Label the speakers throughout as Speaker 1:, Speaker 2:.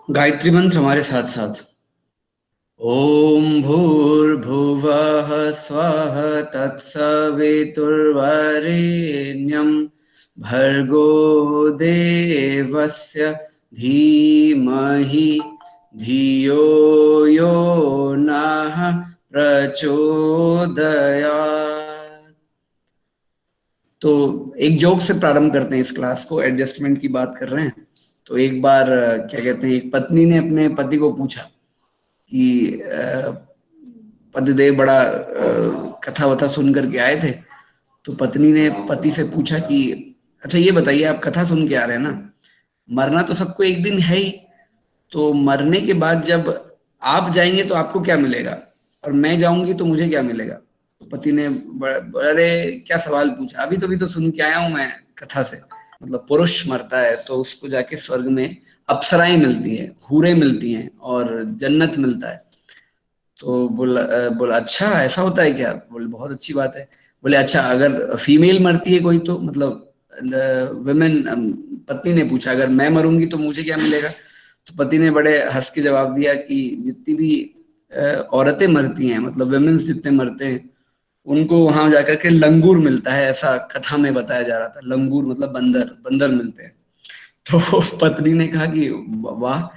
Speaker 1: गायत्री मंत्र हमारे साथ साथ। ओम भूर्भुवः स्वः तत्सवितुर्वरेण्यं भर्गो देवस्य धीमहि धियो यो नः प्रचोदयात्। तो एक जोक से प्रारंभ करते हैं इस क्लास को। एडजस्टमेंट की बात कर रहे हैं तो एक बार क्या कहते हैं, एक पत्नी ने अपने पति को पूछा कि पतिदेव बड़ा कथा वथा सुन करके आए थे। तो पत्नी ने पति से पूछा कि अच्छा ये बताइए, आप कथा सुन के आ रहे हैं ना, मरना तो सबको एक दिन है ही, तो मरने के बाद जब आप जाएंगे तो आपको क्या मिलेगा और मैं जाऊंगी तो मुझे क्या मिलेगा? तो पति ने बड़े क्या सवाल पूछा, अभी तो सुन के आया हूं मैं कथा से। मतलब पुरुष मरता है तो उसको जाके स्वर्ग में अप्सराएं मिलती हैं, हूरें मिलती हैं और जन्नत मिलता है। तो बोला अच्छा ऐसा होता है क्या? बोले बहुत अच्छी बात है। बोले अच्छा अगर फीमेल मरती है कोई तो मतलब वुमेन, पत्नी ने पूछा अगर मैं मरूंगी तो मुझे क्या मिलेगा? तो पति ने बड़े हंस के जवाब दिया कि जितनी भी औरतें मरती हैं, मतलब वुमेन्स जितने मरते हैं, उनको वहां जाकर के लंगूर मिलता है, ऐसा कथा में बताया जा रहा था। लंगूर मतलब बंदर, बंदर मिलते हैं। तो पत्नी ने कहा कि वाह,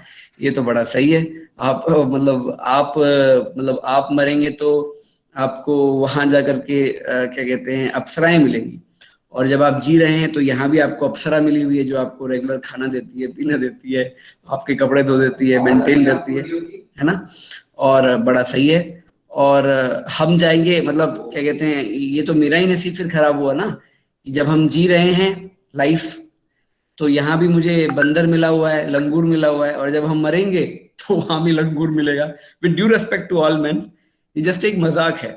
Speaker 1: ये तो बड़ा सही है। आप मतलब आप मरेंगे तो आपको वहां जाकर के क्या कहते हैं, अप्सराएं मिलेंगी, और जब आप जी रहे हैं तो यहाँ भी आपको अप्सरा मिली हुई है जो आपको रेगुलर खाना देती है, पीना देती है, आपके कपड़े धो देती है, मेंटेन करती है ना। और बड़ा सही है। और हम जाएंगे, मतलब क्या कहते हैं, ये तो मेरा ही नसीब फिर खराब हुआ ना, कि जब हम जी रहे हैं लाइफ, तो यहाँ भी मुझे बंदर मिला हुआ है, लंगूर मिला हुआ है, और जब हम मरेंगे तो वहां भी लंगूर मिलेगा। With due respect to all men, ये जस्ट एक मजाक है।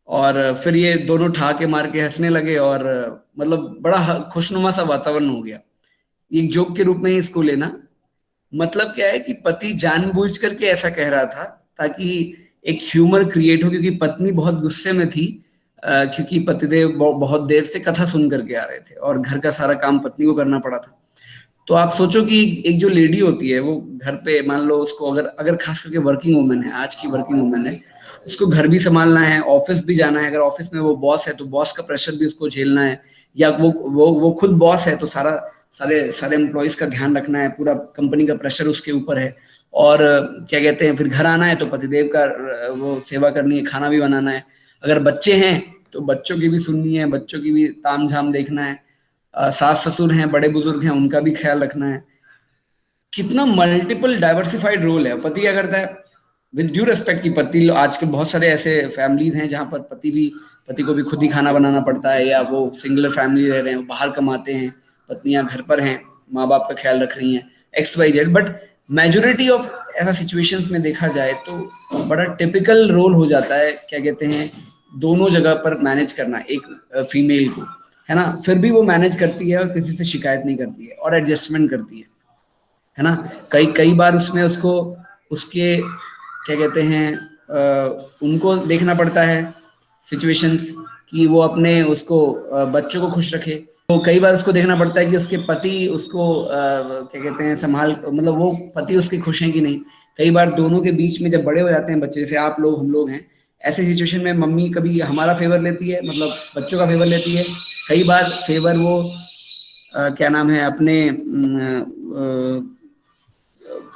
Speaker 1: और फिर ये दोनों ठहाके मार के हंसने लगे और मतलब बड़ा खुशनुमा सा वातावरण हो गया। एक जोक के रूप में ही इसको लेना। मतलब क्या है कि पति जानबूझ करके ऐसा कह रहा था ताकि एक ह्यूमर क्रिएट हो, क्योंकि पत्नी बहुत गुस्से में थी, क्योंकि पतिदेव बहुत देर से कथा सुन करके आ रहे थे और घर का सारा काम पत्नी को करना पड़ा था। तो आप सोचो कि एक जो लेडी होती है वो घर पे, मान लो उसको अगर अगर खास करके वर्किंग वुमेन है, आज की वर्किंग वुमेन है, उसको घर भी संभालना है, ऑफिस भी जाना है, अगर ऑफिस में वो बॉस है तो बॉस का प्रेशर भी उसको झेलना है, या वो खुद बॉस है तो सारे सारे एम्प्लॉयज का ध्यान रखना है, पूरा कंपनी का प्रेशर उसके ऊपर है। और क्या कहते हैं, फिर घर आना है तो पतिदेव का वो सेवा करनी है, खाना भी बनाना है। अगर बच्चे हैं तो बच्चों की भी सुननी है, बच्चों की भी ताम झाम देखना है। सास ससुर हैं, बड़े बुजुर्ग हैं, उनका भी ख्याल रखना है। कितना मल्टीपल डाइवर्सिफाइड रोल है। पति क्या करता है, विद ड्यू रेस्पेक्ट की पति, आजकल बहुत सारे ऐसे फैमिलीज हैं जहां पर पति को भी खुद ही खाना बनाना पड़ता है, या वो सिंगलर फैमिली रह रहे हैं, वो बाहर कमाते हैं, पत्नियां घर पर हैं, माँ बाप का ख्याल रख रही हैं, X Y Z. But majority of ऐसा सिचुएशंस में देखा जाए तो बड़ा टिपिकल रोल हो जाता है, क्या कहते हैं, दोनों जगह पर मैनेज करना एक फीमेल को, है ना। फिर भी वो मैनेज करती है और किसी से शिकायत नहीं करती है और एडजस्टमेंट करती है ना। कई कई बार उसमें उसको उसके क्या कहते हैं, उनको देखना पड़ता है सिचुएशंस, कि वो अपने उसको बच्चों को खुश रखे। तो कई बार उसको देखना पड़ता है कि उसके पति उसको क्या कहते हैं, संभाल, मतलब वो पति उसके खुश हैं कि नहीं। कई बार दोनों के बीच में जब बड़े हो जाते हैं बच्चे, जैसे आप लोग हम लोग हैं, ऐसे सिचुएशन में मम्मी कभी हमारा फेवर लेती है, मतलब बच्चों का फेवर लेती है। कई बार फेवर वो क्या नाम है, अपने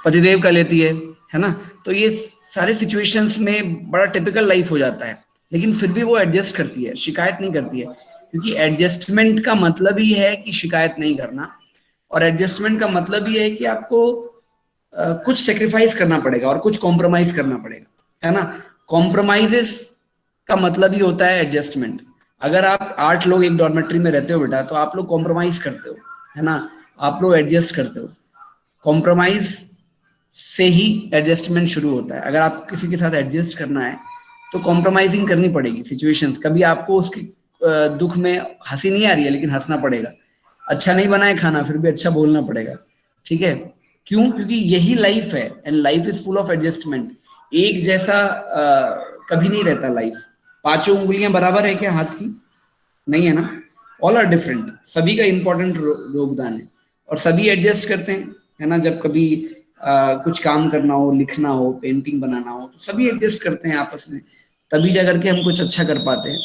Speaker 1: पतिदेव का लेती है ना। तो ये सारे सिचुएशंस में बड़ा टिपिकल लाइफ हो जाता है, लेकिन फिर भी वो एडजस्ट करती है, शिकायत नहीं करती है, क्योंकि एडजस्टमेंट का मतलब ही है कि शिकायत नहीं करना। और एडजस्टमेंट का मतलब ही है कि आपको कुछ सेक्रीफाइस करना पड़ेगा और कुछ कॉम्प्रोमाइज करना पड़ेगा, है ना। कॉम्प्रोमाइजेस का मतलब ही होता है एडजस्टमेंट। अगर आप 8 लोग एक डॉर्मेट्री में रहते हो बेटा, तो आप लोग कॉम्प्रोमाइज करते हो, है ना, आप लोग एडजस्ट करते हो। कॉम्प्रोमाइज से ही एडजस्टमेंट शुरू होता है। अगर आपको किसी के साथ एडजस्ट करना है तो कॉम्प्रोमाइजिंग करनी पड़ेगी सिचुएशंस। कभी आपको उसकी दुख में हंसी नहीं आ रही है लेकिन हंसना पड़ेगा। अच्छा नहीं बना है खाना, फिर भी अच्छा बोलना पड़ेगा, ठीक है। क्यों? क्योंकि यही लाइफ है, and life is full of adjustment. एक जैसा कभी नहीं रहता लाइफ। पांचों उंगलियां बराबर है क्या हाथ की? नहीं है ना। ऑल आर डिफरेंट, सभी का इंपॉर्टेंट योगदान है और सभी एडजस्ट करते हैं, है ना। जब कभी कुछ काम करना हो, लिखना हो, पेंटिंग बनाना हो, तो सभी एडजस्ट करते हैं आपस में, तभी जा करके हम कुछ अच्छा कर पाते हैं।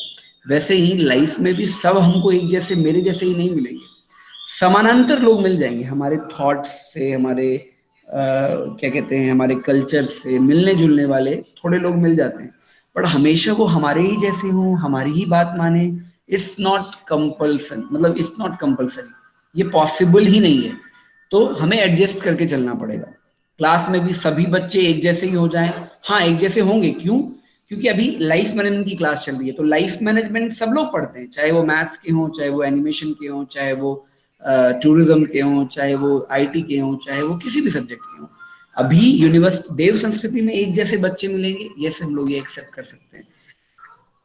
Speaker 1: वैसे ही लाइफ में भी सब हमको एक जैसे, मेरे जैसे ही नहीं मिलेंगे, समानांतर लोग मिल जाएंगे, हमारे थॉट्स से, हमारे क्या कहते हैं, हमारे कल्चर से मिलने जुलने वाले थोड़े लोग मिल जाते हैं, बट हमेशा वो हमारे ही जैसे हों, हमारी ही बात माने, इट्स नॉट कंपल्सन, मतलब इट्स नॉट कंपल्सरी, ये पॉसिबल ही नहीं है। तो हमें एडजस्ट करके चलना पड़ेगा। क्लास में भी सभी बच्चे एक जैसे ही हो जाएं, हाँ एक जैसे होंगे, क्यों? क्योंकि अभी लाइफ मैनेजमेंट की क्लास चल रही है, तो लाइफ मैनेजमेंट सब लोग पढ़ते हैं, चाहे वो मैथ्स के हों, चाहे वो एनिमेशन के हों, चाहे वो टूरिज्म के हों, चाहे वो आईटी के हों, चाहे वो किसी भी सब्जेक्ट के हों। अभी यूनिवर्सिटी देव संस्कृति में एक जैसे बच्चे मिलेंगे, ये हम लोग ये एक्सेप्ट कर सकते हैं,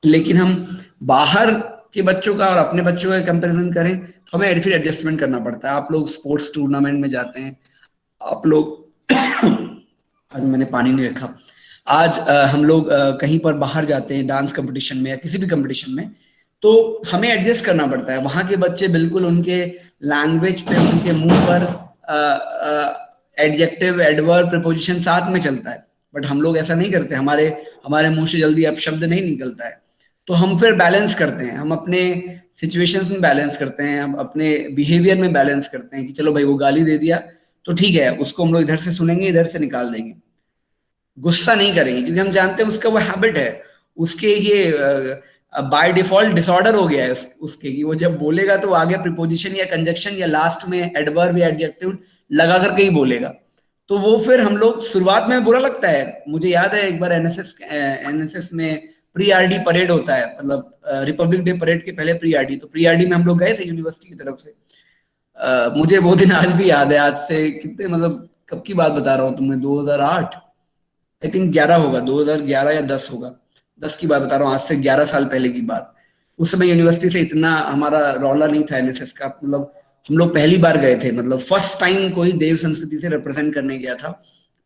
Speaker 1: लेकिन हम बाहर के बच्चों का और अपने बच्चों का कंपैरिजन करें तो हमें फिर एडजस्टमेंट करना पड़ता है। आप लोग स्पोर्ट्स टूर्नामेंट में जाते हैं, आप लोग आज मैंने पानी नहीं रखा, आज हम लोग कहीं पर बाहर जाते हैं डांस कंपटीशन में या किसी भी कंपटीशन में, तो हमें एडजस्ट करना पड़ता है। वहां के बच्चे बिल्कुल उनके लैंग्वेज पे, उनके मुंह पर एडजेक्टिव, एडवर्ब, प्रीपोजिशन साथ में चलता है, बट हम लोग ऐसा नहीं करते, हमारे हमारे मुंह से जल्दी अपशब्द नहीं निकलता है। तो हम फिर बैलेंस करते हैं, हम अपने सिचुएशंस में बैलेंस करते हैं, हम अपने बिहेवियर में बैलेंस करते हैं कि चलो भाई वो गाली दे दिया तो ठीक है, उसको हम लोग इधर से सुनेंगे, इधर से निकाल देंगे, गुस्सा नहीं करेंगे, क्योंकि हम जानते हैं उसका वो हैबिट है, उसके ये बाय डिफॉल्ट डिसऑर्डर हो गया है उसके, कि वो जब बोलेगा तो आगे प्रीपोजिशन या कंजक्शन या लास्ट में एडवर्ब या एडजेक्टिव लगा करके ही बोलेगा। तो वो फिर हम लोग शुरुआत में बुरा लगता है। मुझे याद है एक बार एनएसएस में प्री आरडी परेड होता है, मतलब रिपब्लिक डे परेड के पहले प्री आरडी, तो प्री आरडी में हम लोग गए थे यूनिवर्सिटी की तरफ से। मुझे वो दिन आज भी याद है, आज से कितने, मतलब कब की बात बता रहा हूँ तुम्हें, 2008 आई थिंक 11 होगा, 2011 या 10 होगा, 10 की बात बता रहा हूँ, आज से 11 साल पहले की बात। उस समय यूनिवर्सिटी से इतना हमारा रौला नहीं था एनएसएस का, मतलब हम लोग पहली बार गए थे, मतलब फर्स्ट टाइम कोई देव संस्कृति से रिप्रेजेंट करने गया था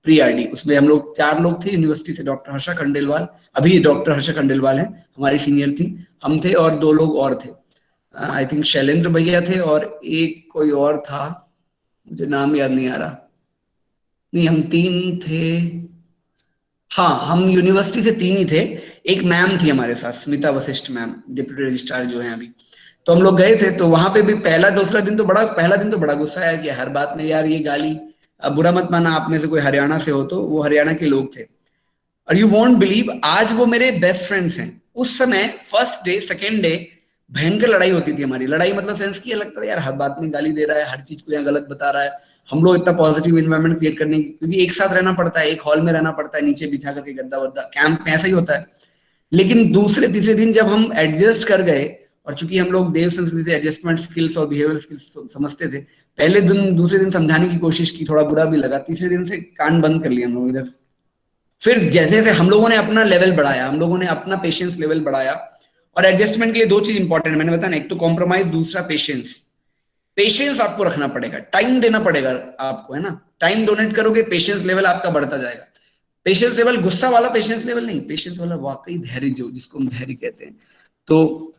Speaker 1: प्री आरडी। उसमें हम लोग 4 लोग थे यूनिवर्सिटी से, डॉक्टर हर्षा खंडेलवाल, अभी डॉक्टर हर्षा खंडेलवाल है, हमारी सीनियर थी, हम थे और 2 लोग और थे, आई थिंक शैलेंद्र भैया थे और एक कोई और था, मुझे नाम याद नहीं आ रहा, नहीं हम 3 थे, हाँ हम यूनिवर्सिटी से 3 ही थे, एक मैम थी हमारे साथ, Smita Vashishtha ma'am, deputy registrar जो है अभी। तो हम लोग गए थे, तो वहां पे भी पहला दिन तो बड़ा गुस्सा आया कि हर बात में यार ये गाली। अब बुरा मत माना, आप में से कोई हरियाणा से हो, तो वो हरियाणा के लोग थे, और यू वोंट बिलीव, आज वो मेरे बेस्ट फ्रेंड्स हैं। उस समय फर्स्ट डे सेकेंड डे भयंकर लड़ाई होती थी हमारी, लड़ाई मतलब सेंस की, लगता था यार हर बात में गाली दे रहा है, हर चीज को यहाँ गलत बता रहा है। हम लोग इतना पॉजिटिव इन्वायरमेंट क्रिएट करने की, क्योंकि एक साथ रहना पड़ता है, एक हॉल में रहना पड़ता है, नीचे बिछा करके गद्दा वद्दा, कैंप में ऐसा ही होता है। लेकिन दूसरे तीसरे दिन जब हम एडजस्ट कर गए, और चूंकि हम लोग देव संस्कृति से एडजस्टमेंट स्किल्स और बिहेवियर स्किल्स समझते थे, पहले दिन दूसरे दिन समझाने की कोशिश की, थोड़ा बुरा भी लगा, तीसरे दिन से कान बंद कर लिया हम लोग इधर। फिर जैसे जैसे हम लोगों ने अपना लेवल बढ़ाया, हम लोगों ने अपना पेशेंस लेवल बढ़ाया, और एडजस्टमेंट के लिए 2 चीज इंपॉर्टेंट है, मैंने बताया ना, एक तो कॉम्प्रोमाइज, दूसरा पेशेंस। पेशेंस आपको रखना पड़ेगा, टाइम देना पड़ेगा आपको, है ना, टाइम डोनेट करोगे, पेशेंस लेवल आपका बढ़ता जाएगा। पेशेंस लेवल गुस्सा वाला पेशेंस लेवल नहीं, पेशेंस वाला वाकई धैर्य, जो जिसको हम धैर्य कहते हैं, तो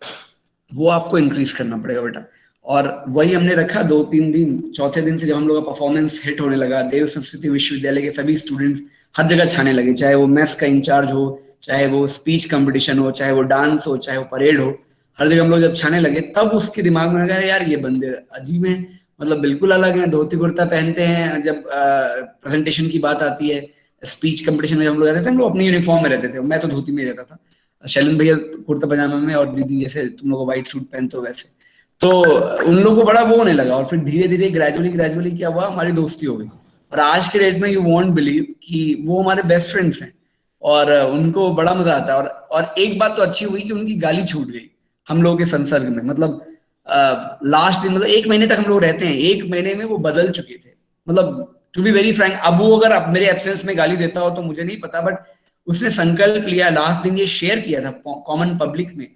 Speaker 1: वो आपको इंक्रीज करना पड़ेगा बेटा। और वही हमने रखा 2-3 दिन। चौथे दिन से जब हम लोग का परफॉर्मेंस हिट होने लगा, देव संस्कृति विश्वविद्यालय के सभी स्टूडेंट्स हर जगह छाने लगे, चाहे वो मैथ्स का इंचार्ज हो, चाहे वो स्पीच कंपटीशन हो, चाहे वो डांस हो, चाहे वो परेड हो, हर जगह हम लोग जब छाने लगे, तब उसके दिमाग में लगा यार ये बंदे अजीब हैं, मतलब बिल्कुल अलग हैं, धोती कुर्ता पहनते हैं, जब प्रेजेंटेशन की बात आती है, स्पीच कंपटीशन में हम लोग रहते थे, हम लोग अपनी यूनिफॉर्म में रहते थे, मैं तो धोती में रहता था, शैलेंद्र भैया कुर्ता पजामा में, और दीदी जैसे तुम लोग व्हाइट सूट पहनते हो वैसे। तो उन लोगों को बड़ा वो होने लगा, और फिर धीरे धीरे ग्रेजुअली क्या हुआ, हमारी दोस्ती हो गई, और आज के डेट में यू वोंट बिलीव कि वो हमारे बेस्ट फ्रेंड्स हैं, और उनको बड़ा मजा आता है। और एक बात तो अच्छी हुई कि उनकी गाली छूट गई हम लोगों के संसर्ग में, मतलब लास्ट दिन, मतलब 1 महीने तक हम लोग रहते हैं, 1 महीने में वो बदल चुके थे, मतलब टू बी वेरी फ्रैंक, अब वो अगर मेरे एब्सेंस में गाली देता हो तो मुझे नहीं पता, बट उसने संकल्प लिया, लास्ट दिन ये शेयर किया था कॉमन पब्लिक में,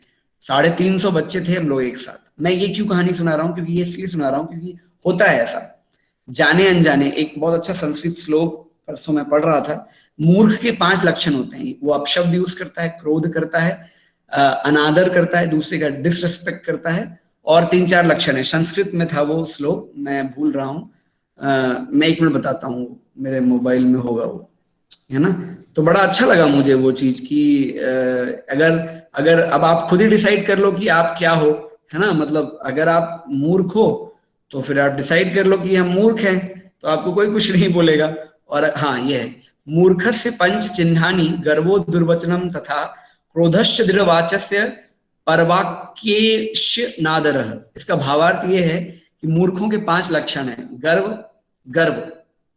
Speaker 1: 350 बच्चे थे हम लोग एक साथ। मैं ये क्यों कहानी सुना रहा हूँ, क्योंकि ये इसलिए सुना रहा हूँ क्योंकि होता है ऐसा, जाने अनजाने। एक बहुत अच्छा संस्कृत श्लोक परसों मैं पढ़ रहा था, मूर्ख के 5 लक्षण होते हैं, वो अपशब्द यूज करता है, क्रोध करता है, अनादर करता है, दूसरे का डिसरेस्पेक्ट करता है, और 3-4 लक्षण है। संस्कृत में था वो श्लोक, मैं भूल रहा हूँ, मैं 1 मिनट बताता हूँ, मेरे मोबाइल में होगा वो, है ना। तो बड़ा अच्छा लगा मुझे वो चीज कि अगर अगर अब आप खुद ही डिसाइड कर लो कि आप क्या हो, है ना। मतलब अगर आप मूर्ख हो तो फिर आप डिसाइड कर लो कि हम मूर्ख हैं, तो आपको कोई कुछ नहीं बोलेगा। और हाँ, ये है मूर्खस्य पंच चिन्हानि गर्वो दुर्वचनम तथा क्रोधस्य दृढ़वाचस्य परवाक्येश नादरः। इसका भावार्थ ये है कि मूर्खों के 5 लक्षण हैं। गर्व, गर्व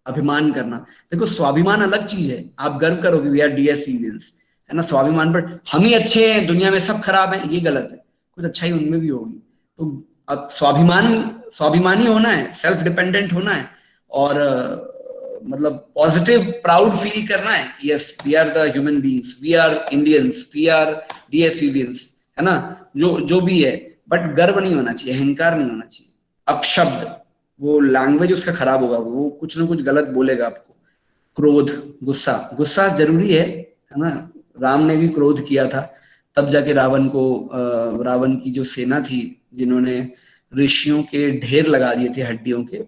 Speaker 1: अभिमान करना। देखो स्वाभिमान अलग चीज है, आप गर्व करोगे वी आर डीएसइवियंस, है ना। स्वाभिमान पर हम ही अच्छे हैं दुनिया में सब खराब है, ये गलत है, कुछ अच्छाई उनमें भी होगी। तो अब स्वाभिमानी होना है, सेल्फ डिपेंडेंट होना है, और मतलब पॉजिटिव प्राउड फील करना है, yes we are the human beings, we are Indians, we are DSVians, है ना। जो जो भी है, बट गर्व नहीं होना चाहिए, अहंकार नहीं होना चाहिए। अपशब्द, वो लैंग्वेज उसका खराब होगा, वो कुछ ना कुछ गलत बोलेगा आपको। क्रोध, गुस्सा, गुस्सा जरूरी है ना। राम ने भी क्रोध किया था, तब जाके रावण की जो सेना थी, जिन्होंने ऋषियों के ढेर लगा दिए थे हड्डियों के,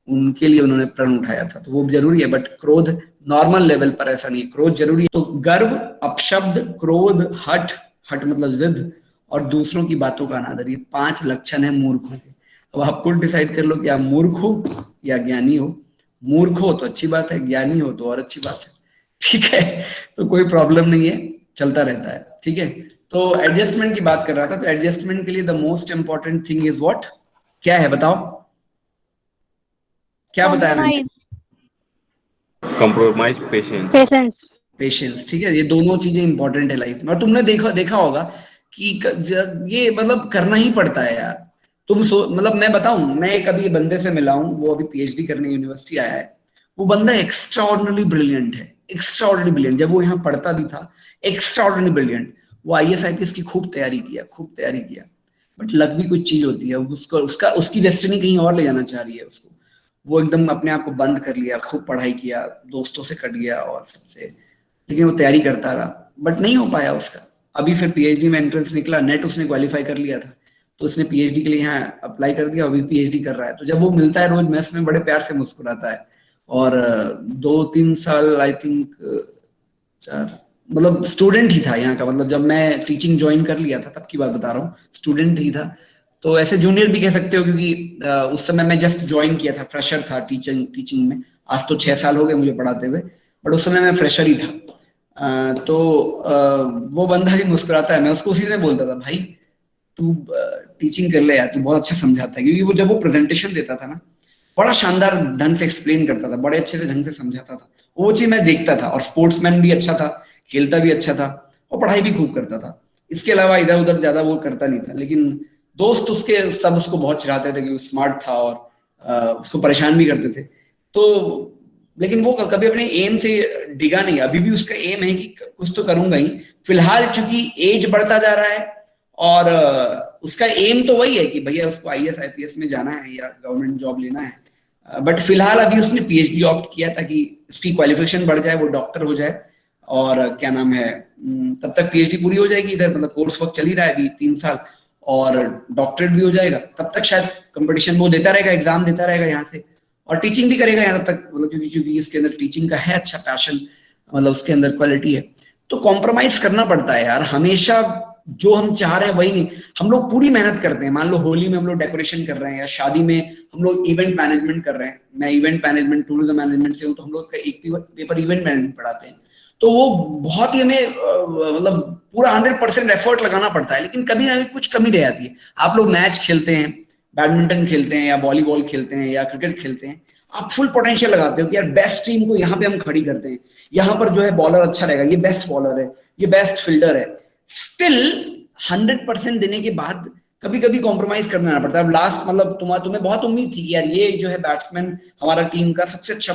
Speaker 1: उनके लिए उन्होंने प्रण उठाया था। तो वो जरूरी है, बट क्रोध नॉर्मल लेवल पर ऐसा नहीं, क्रोध जरूरी है। तो गर्व, अपशब्द, क्रोध, हठ, हठ मतलब जिद, और दूसरों की बातों का अनादर, ये 5 लक्षण है मूर्खों के। अब आप खुद डिसाइड कर लो कि आप मूर्ख हो या ज्ञानी हो। मूर्ख हो तो अच्छी बात है, ज्ञानी हो तो और अच्छी बात है, ठीक है। तो कोई प्रॉब्लम नहीं है, चलता रहता है, ठीक है। तो एडजस्टमेंट की बात कर रहा था, तो एडजस्टमेंट के लिए the most important thing is what, क्या है बताओ, क्या बताया मैंने?
Speaker 2: Compromise, patience.
Speaker 1: पेशेंस, ठीक है। ये दोनों चीजें इंपॉर्टेंट है लाइफ में, और तुमने देखा होगा कि ये मतलब करना ही पड़ता है यार। मतलब मैं बताऊं, मैं एक अभी बंदे से मिला हूं, वो अभी पीएचडी करने यूनिवर्सिटी आया है। वो बंदा एक्स्ट्राऑर्डिनरी ब्रिलियंट है, एक्स्ट्राऑर्डिनरी ब्रिलियंट। जब वो यहाँ पढ़ता भी था, एक्स्ट्राऑर्डिनरी ब्रिलियंट। वो आईएएस आईपीएस की खूब तैयारी किया, बट लक भी कुछ चीज होती है, उसको उसकी डेस्टिनी कहीं और ले जाना चाह रही है उसको। वो एकदम अपने आप को बंद कर लिया, खूब पढ़ाई किया, दोस्तों से कट गया और सबसे, लेकिन वो तैयारी करता रहा, बट नहीं हो पाया उसका। अभी फिर पीएचडी में एंट्रेंस निकला, नेट उसने क्वालिफाई कर लिया था, तो उसने पीएचडी के लिए यहाँ अप्लाई कर दिया, अभी पीएचडी कर रहा है। तो जब वो मिलता है रोज मेस में, बड़े प्यार से मुस्कुराता है। और 2-3 साल आई थिंक, 4, मतलब स्टूडेंट ही था यहाँ का। मतलब जब मैं टीचिंग ज्वाइन कर लिया था तब की बात बता रहा हूँ, स्टूडेंट ही था। तो ऐसे जूनियर भी कह सकते हो, क्योंकि उस समय मैं जस्ट ज्वाइन किया था, फ्रेशर था टीचिंग में। आज तो 6 साल हो गए मुझे पढ़ाते हुए, बट उस समय मैं फ्रेशर ही था। तो वो बंदा भी मुस्कुराता है, मैं उसको उसी से बोलता था, भाई तू टीचिंग कर ले यार, तू बहुत अच्छा समझाता है। क्योंकि वो जब वो प्रेजेंटेशन देता था ना, बड़ा शानदार ढंग से एक्सप्लेन करता था, बड़े अच्छे से ढंग से समझाता था। वो चीज मैं देखता था, और स्पोर्ट्समैन भी अच्छा था, खेलता भी अच्छा था, और पढ़ाई भी खूब करता था। इसके अलावा इधर उधर ज्यादा वो करता नहीं था। लेकिन दोस्त उसके सब उसको बहुत चिढ़ाते थे कि वो स्मार्ट था, और उसको परेशान भी करते थे। तो लेकिन वो कभी अपने एम से डिगा नहीं, अभी भी उसका एम है कि कुछ तो करूंगा ही। फिलहाल चूंकि एज बढ़ता जा रहा है, और उसका एम तो वही है कि भैया उसको आईएएस आईपीएस में जाना है या गवर्नमेंट जॉब लेना है। बट फिलहाल अभी उसने पीएचडी ऑप्ट किया ताकि उसकी क्वालिफिकेशन बढ़ जाए, वो डॉक्टर हो जाए। और क्या नाम है, तब तक पीएचडी पूरी हो जाएगी, इधर मतलब कोर्स वर्क चल ही रहा है अभी 3 साल, और डॉक्टरेट भी हो जाएगा। तब तक शायद कंपटीशन वो देता रहेगा, एग्जाम देता रहेगा यहाँ से, और टीचिंग भी करेगा यहाँ तब तक, मतलब क्योंकि इसके अंदर टीचिंग का है अच्छा पैशन, मतलब उसके अंदर क्वालिटी है। तो कॉम्प्रोमाइज करना पड़ता है यार हमेशा। जो हम चाह रहे हैं वही नहीं, हम लोग पूरी मेहनत करते हैं। मान लो होली में हम लोग डेकोरेशन कर रहे हैं, या शादी में हम लोग इवेंट मैनेजमेंट कर रहे हैं। मैं इवेंट मैनेजमेंट, टूरिज्म मैनेजमेंट से हूँ, तो हम लोग का एक पेपर इवेंट मैनेजमेंट पढ़ाते हैं। तो वो बहुत ही हमें मतलब पूरा 100% एफर्ट लगाना पड़ता है, लेकिन कभी ना कभी कुछ कमी रह जाती है। आप लोग मैच खेलते हैं, बैडमिंटन खेलते हैं, या वॉलीबॉल खेलते हैं, या क्रिकेट खेलते हैं, आप फुल पोटेंशियल लगाते हो कि यार बेस्ट टीम को यहाँ पे हम खड़ी करते हैं, यहाँ पर जो है बॉलर अच्छा रहेगा, ये बेस्ट बॉलर है, ये बेस्ट फील्डर है। स्टिल 100% देने के बाद कभी कभी कॉम्प्रोमाइज करना पड़ता है। अब लास्ट मतलब तुम्हें बहुत उम्मीद थी कि यार ये जो है बैट्समैन हमारा टीम का सबसे अच्छा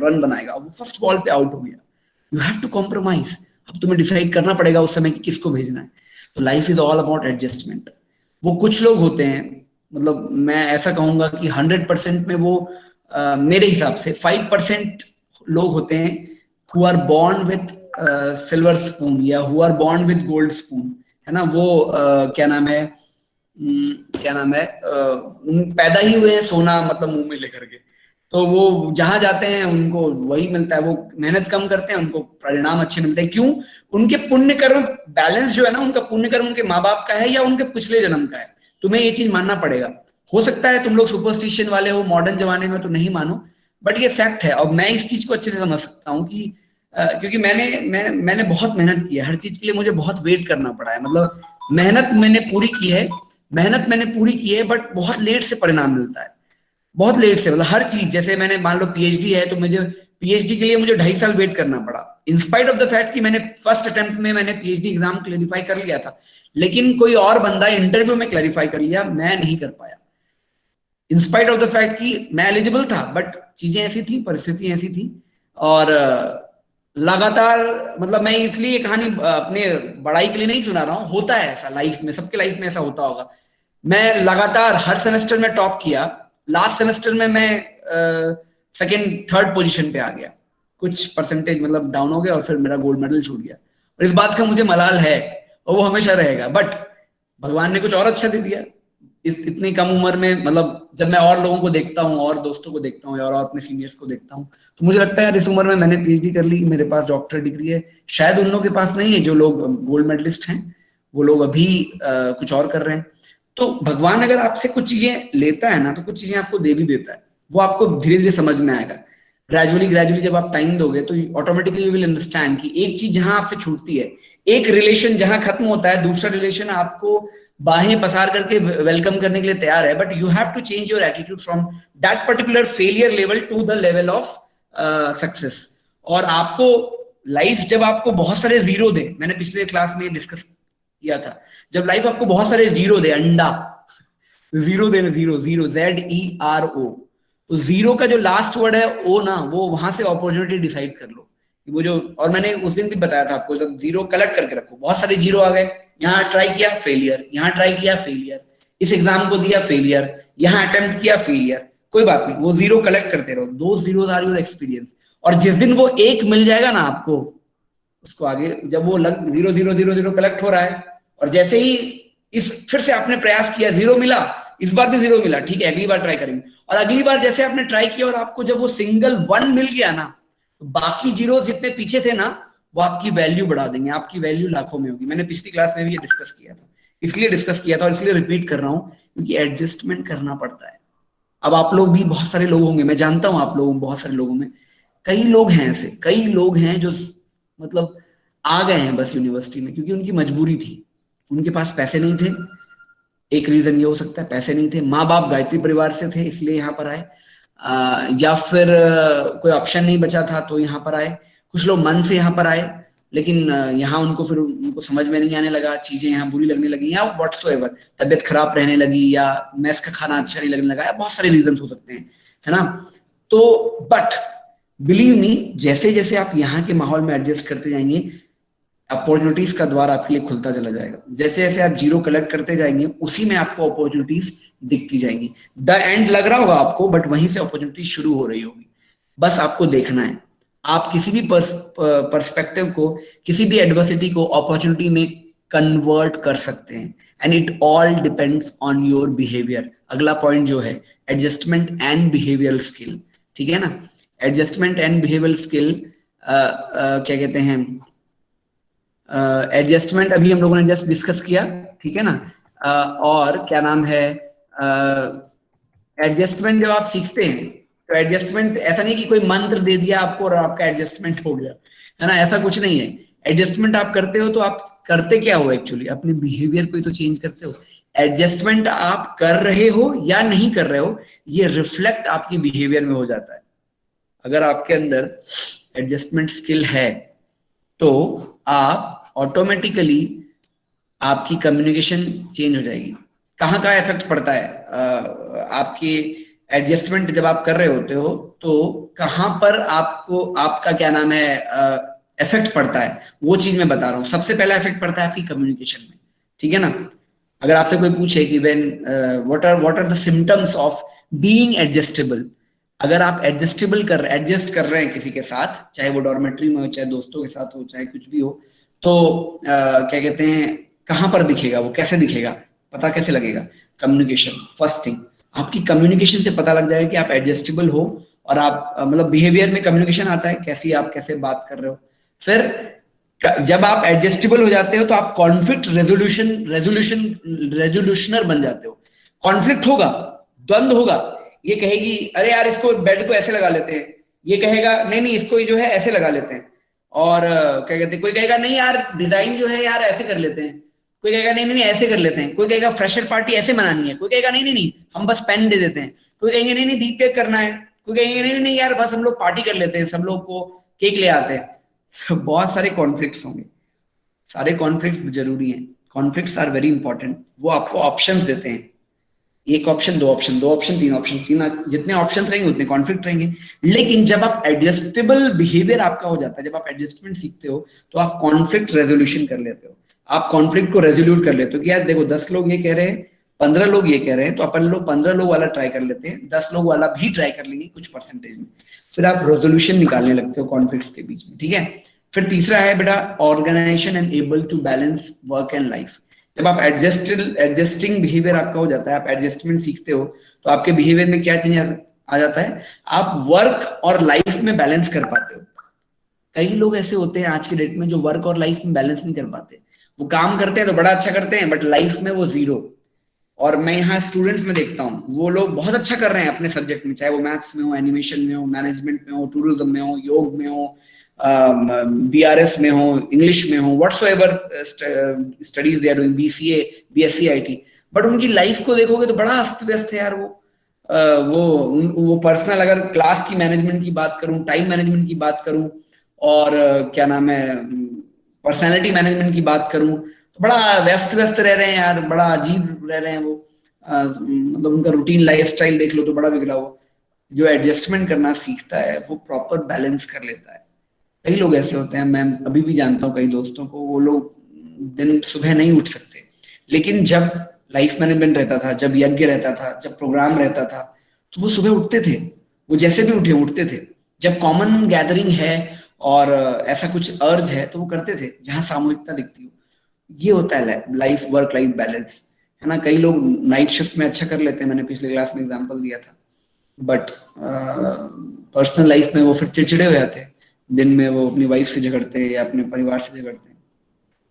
Speaker 1: रन बनाएगा, वो फर्स्ट बॉल पे आउट हो गया, यू हैव टू कॉम्प्रोमाइज। अब तुम्हें डिसाइड करना पड़ेगा उस समय कि किसको भेजना है। तो life is all about adjustment. वो कुछ लोग होते हैं, मतलब मैं ऐसा कहूंगा कि 100% में वो मेरे हिसाब से 5% लोग होते हैं who are born with silver spoon, या who are born with gold spoon, है ना। वो क्या नाम है, पैदा ही हुए हैं सोना मतलब मुंह में लेकर के। तो वो जहां जाते हैं उनको वही मिलता है, वो मेहनत कम करते हैं उनको परिणाम अच्छे मिलते हैं। क्यों? उनके पुण्य कर्म बैलेंस जो है ना, उनका पुण्य कर्म उनके माँ बाप का है या उनके पिछले जन्म का है, तुम्हें ये चीज मानना पड़ेगा। हो सकता है तुम लोग सुपरस्टिशन वाले हो मॉडर्न जमाने में तो नहीं मानो, बट ये फैक्ट है। और मैं इस चीज को अच्छे से समझ सकता हूँ कि क्योंकि मैंने बहुत मेहनत की है हर चीज के लिए, मुझे बहुत वेट करना पड़ा है। मतलब मेहनत मैंने पूरी की है, बट बहुत लेट से परिणाम मिलता है, बहुत लेट से। मतलब हर चीज, जैसे मैंने मान लो पीएचडी है तो मुझे पीएचडी के लिए मुझे 2.5 साल वेट करना पड़ा, इंस्पाइट ऑफ द फैक्ट कि मैंने फर्स्ट अटेम्प्ट में मैंने पीएचडी एग्जाम क्लेरिफाई कर लिया था, लेकिन कोई और बंदा इंटरव्यू में क्लेरिफाई कर लिया, मैं नहीं कर पाया। इंस्पाइट ऑफ द फैक्ट कि मैं एलिजिबल था, बट चीजें ऐसी थी, परिस्थिति ऐसी थी। और लगातार, मतलब मैं इसलिए कहानी अपने बड़ाई के लिए नहीं सुना रहा हूँ, होता है ऐसा लाइफ में, सबके लाइफ में ऐसा होता होगा। मैं लगातार हर सेमेस्टर में टॉप किया, लास्ट सेमेस्टर में मैं सेकंड थर्ड पोजीशन पे आ गया, कुछ परसेंटेज मतलब डाउन हो गया और फिर मेरा गोल्ड मेडल छूट गया। और इस बात का मुझे मलाल है और वो हमेशा रहेगा, बट भगवान ने कुछ और अच्छा दे दिया इस इतनी कम उम्र में। मतलब जब मैं और लोगों को देखता हूँ, और दोस्तों को देखता हूँ और अपने सीनियर्स को देखता हूँ, तो मुझे लगता है यार इस उम्र में मैंने पीएचडी कर ली, मेरे पास डॉक्टर डिग्री है, शायद उन लोगों के पास नहीं है जो लोग गोल्ड मेडलिस्ट हैं, वो लोग अभी कुछ और कर रहे हैं। तो भगवान अगर आपसे कुछ चीजें लेता है ना, तो कुछ चीजें आपको दे भी देता है, वो आपको धीरे धीरे समझ में आएगा। ग्रेजुअली जब आप टाइम दोगे तो ऑटोमेटिकली यू विल अंडरस्टैंड कि एक चीज जहां आपसे छूटती है, एक रिलेशन जहां खत्म होता है, दूसरा रिलेशन आपको बाहें पसार करके वेलकम करने के लिए तैयार है, but you have to change your attitude from that particular failure level to the level of success. और आपको लाइफ जब आपको बहुत सारे जीरो दे, मैंने पिछले क्लास में डिस्कस किया था, जब लाइफ आपको बहुत सारे जीरो दे, अंडा जीरो दे, जीरो जीरो ZERO, तो जीरो का जो लास्ट वर्ड है ओ ना, वो वहां से अपॉर्चुनिटी डिसाइड कर लो। वो जो, और मैंने उस दिन भी बताया था आपको, जब जीरो कलेक्ट करके रखो, बहुत सारे जीरो आ गए, यहाँ ट्राई किया फेलियर, यहाँ ट्राई किया फेलियर, इस एग्जाम को दिया फेलियर, यहाँ अटेम्प्ट किया फेलियर, कोई बात नहीं, वो जीरो कलेक्ट करते रहो, दो जीरो आर योर एक्सपीरियंस। और जिस दिन वो एक मिल जाएगा ना आपको, उसको आगे जब वो लग zero zero zero zero collect हो रहा है, और जैसे ही इस फिर से आपने प्रयास किया, जीरो मिला, इस बार भी जीरो मिला, ठीक है अगली बार ट्राई करेंगे, और अगली बार जैसे आपने ट्राई किया और आपको जब वो सिंगल वन मिल गया ना, तो बाकी जीरो जितने पीछे थे ना, वो आपकी वैल्यू बढ़ा देंगे, आपकी वैल्यू लाखों में होगी। मैंने पिछली क्लास में भी ये डिस्कस किया था, इसलिए डिस्कस किया था और इसलिए रिपीट कर रहा हूं, क्योंकि एडजस्टमेंट करना पड़ता है। अब आप लोग भी, बहुत सारे लोग होंगे, मैं जानता हूं आप लोगों, बहुत सारे लोगों में कई लोग हैं ऐसे, कई लोग हैं जो मतलब आ गए हैं बस यूनिवर्सिटी में क्योंकि उनकी मजबूरी थी, उनके पास पैसे नहीं थे, एक रीजन ये हो सकता है पैसे नहीं थे, माँ बाप गायत्री परिवार से थे इसलिए यहाँ पर आए, या फिर कोई ऑप्शन नहीं बचा था तो यहाँ पर आए, कुछ लोग मन से यहाँ पर आए, लेकिन यहाँ उनको फिर उनको समझ में नहीं आने लगा, चीजें यहाँ बुरी लगने लगी, या व्हाट्सोएवर तबियत खराब रहने लगी, या मेस का खाना अच्छा नहीं लगने लगा, या बहुत सारे रीजन हो सकते हैं, है ना। तो बट बिलीव मी, जैसे जैसे आप यहाँ के माहौल में एडजस्ट करते जाएंगे, अपॉर्चुनिटीज का द्वार आपके लिए खुलता चला जाएगा। जैसे जैसे आप जीरो कलेक्ट करते जाएंगे, उसी में आपको अपॉर्चुनिटीज दिखती जाएंगी। द एंड लग रहा होगा आपको, बट वहीं से अपॉर्चुनिटी शुरू हो रही होगी, बस आपको देखना है। आप किसी भी पर्सपेक्टिव को, किसी भी एडवर्सिटी को अपॉर्चुनिटी में कन्वर्ट कर सकते हैं, and it all depends on your behaviour. अगला पॉइंट जो है एडजस्टमेंट एंड बिहेवियरल स्किल, ठीक है ना। एडजस्टमेंट एंड बिहेवियरल स्किल, क्या कहते हैं, एडजस्टमेंट अभी हम लोगों ने जस्ट डिस्कस किया, ठीक है ना। और क्या नाम है, एडजस्टमेंट जब आप सीखते हैं तो एडजस्टमेंट ऐसा नहीं कि कोई मंत्र दे दिया आपको और आपका एडजस्टमेंट हो गया, है ना, ऐसा कुछ नहीं है। एडजस्टमेंट आप करते हो तो आप करते क्या हो एक्चुअली, अपने बिहेवियर को ही तो चेंज करते हो। एडजस्टमेंट आप कर रहे हो या नहीं कर रहे हो, ये रिफ्लेक्ट आपके बिहेवियर में हो जाता है। अगर आपके अंदर एडजस्टमेंट स्किल है तो आप ऑटोमेटिकली, आपकी कम्युनिकेशन चेंज हो जाएगी। कहाँ का इफेक्ट पड़ता है आपकी एडजस्टमेंट जब आप कर रहे होते हो, तो कहाँ पर आपको, आपका क्या नाम है, इफेक्ट पड़ता है, वो चीज मैं बता रहा हूँ। सबसे पहला इफेक्ट पड़ता है आपकी कम्युनिकेशन में, ठीक है ना। अगर आपसे कोई पूछे कि when what are the symptoms of being adjustable, अगर आप एडजस्ट कर रहे हैं किसी के साथ, चाहे वो डॉर्मेट्री में हो, चाहे दोस्तों के साथ हो, चाहे कुछ भी हो, तो क्या कहते हैं, कहाँ पर दिखेगा वो, कैसे दिखेगा, पता कैसे लगेगा, कम्युनिकेशन। फर्स्ट थिंग, आपकी कम्युनिकेशन से पता लग जाएगा कि आप एडजस्टेबल हो और आप मतलब बिहेवियर में कम्युनिकेशन आता है, कैसी आप कैसे बात कर रहे हो। फिर जब आप एडजस्टेबल हो जाते हो तो आप कॉन्फ्लिक्ट रेजोल्यूशनर बन जाते हो। कॉन्फ्लिक्ट होगा, द्वंद होगा, ये कहेगी अरे यार इसको बेड को ऐसे लगा लेते हैं, ये कहेगा नहीं नहीं इसको जो है ऐसे लगा लेते हैं, और क्या कहते हैं, कोई कहेगा नहीं यार डिजाइन जो है यार ऐसे कर लेते हैं, कोई कहेगा नहीं नहीं नहीं ऐसे कर लेते हैं, कोई कहेगा फ्रेशर पार्टी ऐसे मनानी है, कोई कहेगा नहीं नहीं नहीं हम बस पेन दे देते हैं, कोई कहेंगे नहीं नहीं दीप केक करना है, कोई कहेंगे नहीं नहीं यार बस हम लोग पार्टी कर लेते हैं, सब लोग को केक ले आते हैं। तो बहुत सारे कॉन्फ्लिक्ट्स होंगे, सारे कॉन्फ्लिक्ट्स जरूरी हैं, कॉन्फ्लिक्ट्स आर वेरी इंपॉर्टेंट। वो आपको ऑप्शंस देते हैं, एक ऑप्शन, दो ऑप्शन, दो ऑप्शन, तीन ऑप्शन, तीन, जितने ऑप्शंस रहेंगे उतने कॉन्फ्लिक्ट रहेंगे। लेकिन जब आप एडजस्टेबल बिहेवियर आपका हो जाता है, जब आप एडजस्टमेंट सीखते हो तो आप कॉन्फ्लिक्ट रेजोल्यूशन कर लेते हो, आप कॉन्फ्लिक्ट को रेजोल्यूट कर लेते हो कि यार देखो 10 लोग ये कह रहे हैं, 15 लोग ये कह रहे हैं, तो अपन लोग 15 लोग वाला ट्राई कर लेते हैं, 10 लोग वाला भी ट्राई कर लेंगे कुछ परसेंटेज में। फिर आप रेजोल्यूशन निकालने लगते हो कॉन्फ्लिक्ट्स के बीच में, ठीक है। फिर तीसरा है बेटा organization and able to balance work and life. जब आप एडजस्टिंग बिहेवियर आपका हो जाता है, आप एडजस्टमेंट सीखते हो, तो आपके बिहेवियर में क्या चेंज आ जाता है, आप वर्क और लाइफ में बैलेंस कर पाते हो। कई लोग ऐसे होते हैं आज के डेट में जो वर्क और लाइफ में बैलेंस नहीं कर पाते, वो काम करते हैं तो बड़ा अच्छा करते हैं बट लाइफ में वो जीरो। और मैं यहाँ स्टूडेंट्स में देखता हूँ वो लोग बहुत अच्छा कर रहे हैं अपने सब्जेक्ट में, चाहे वो मैथ्स में हो, एनिमेशन में हो, मैनेजमेंट में हो, टूरिज्म में हो, योग में हो, BRS में हो, इंग्लिश में हो, whatsoever studies they are doing, BCA, BSc IT, but उनकी लाइफ को देखोगे तो बड़ा अस्त व्यस्त है यार। वो पर्सनल, अगर क्लास की मैनेजमेंट की बात करूं, टाइम मैनेजमेंट की बात करूं, और क्या नाम है पर्सनालिटी मैनेजमेंट की बात करूं, तो बड़ा व्यस्त व्यस्त रह रहे हैं यार, बड़ा अजीब रह रहे हैं वो। मतलब उनका रूटीन लाइफस्टाइल देख लो तो बड़ा बिगड़ा हुआ। जो एडजस्टमेंट करना सीखता है वो प्रॉपर बैलेंस कर लेता है। कई लोग ऐसे होते हैं, मैं अभी भी जानता हूँ कई दोस्तों को, वो लोग दिन सुबह नहीं उठ सकते, लेकिन जब लाइफ मैनेजमेंट रहता था, जब यज्ञ रहता था, जब प्रोग्राम रहता था, तो वो सुबह उठते थे, वो जैसे भी उठते थे। जब कॉमन गैदरिंग है और ऐसा कुछ अर्ज है तो वो करते थे, जहां सामूहिकता दिखती हो। ये होता है लाइफ वर्क लाइफ बैलेंस, है ना। कई लोग नाइट शिफ्ट में अच्छा कर लेते हैं, मैंने पिछले क्लास में एग्जांपल दिया था, बट पर्सनल लाइफ में वो फिर चिड़चिड़े हो जाते हैं, दिन में वो अपनी वाइफ से झगड़ते हैं या अपने परिवार से झगड़ते हैं।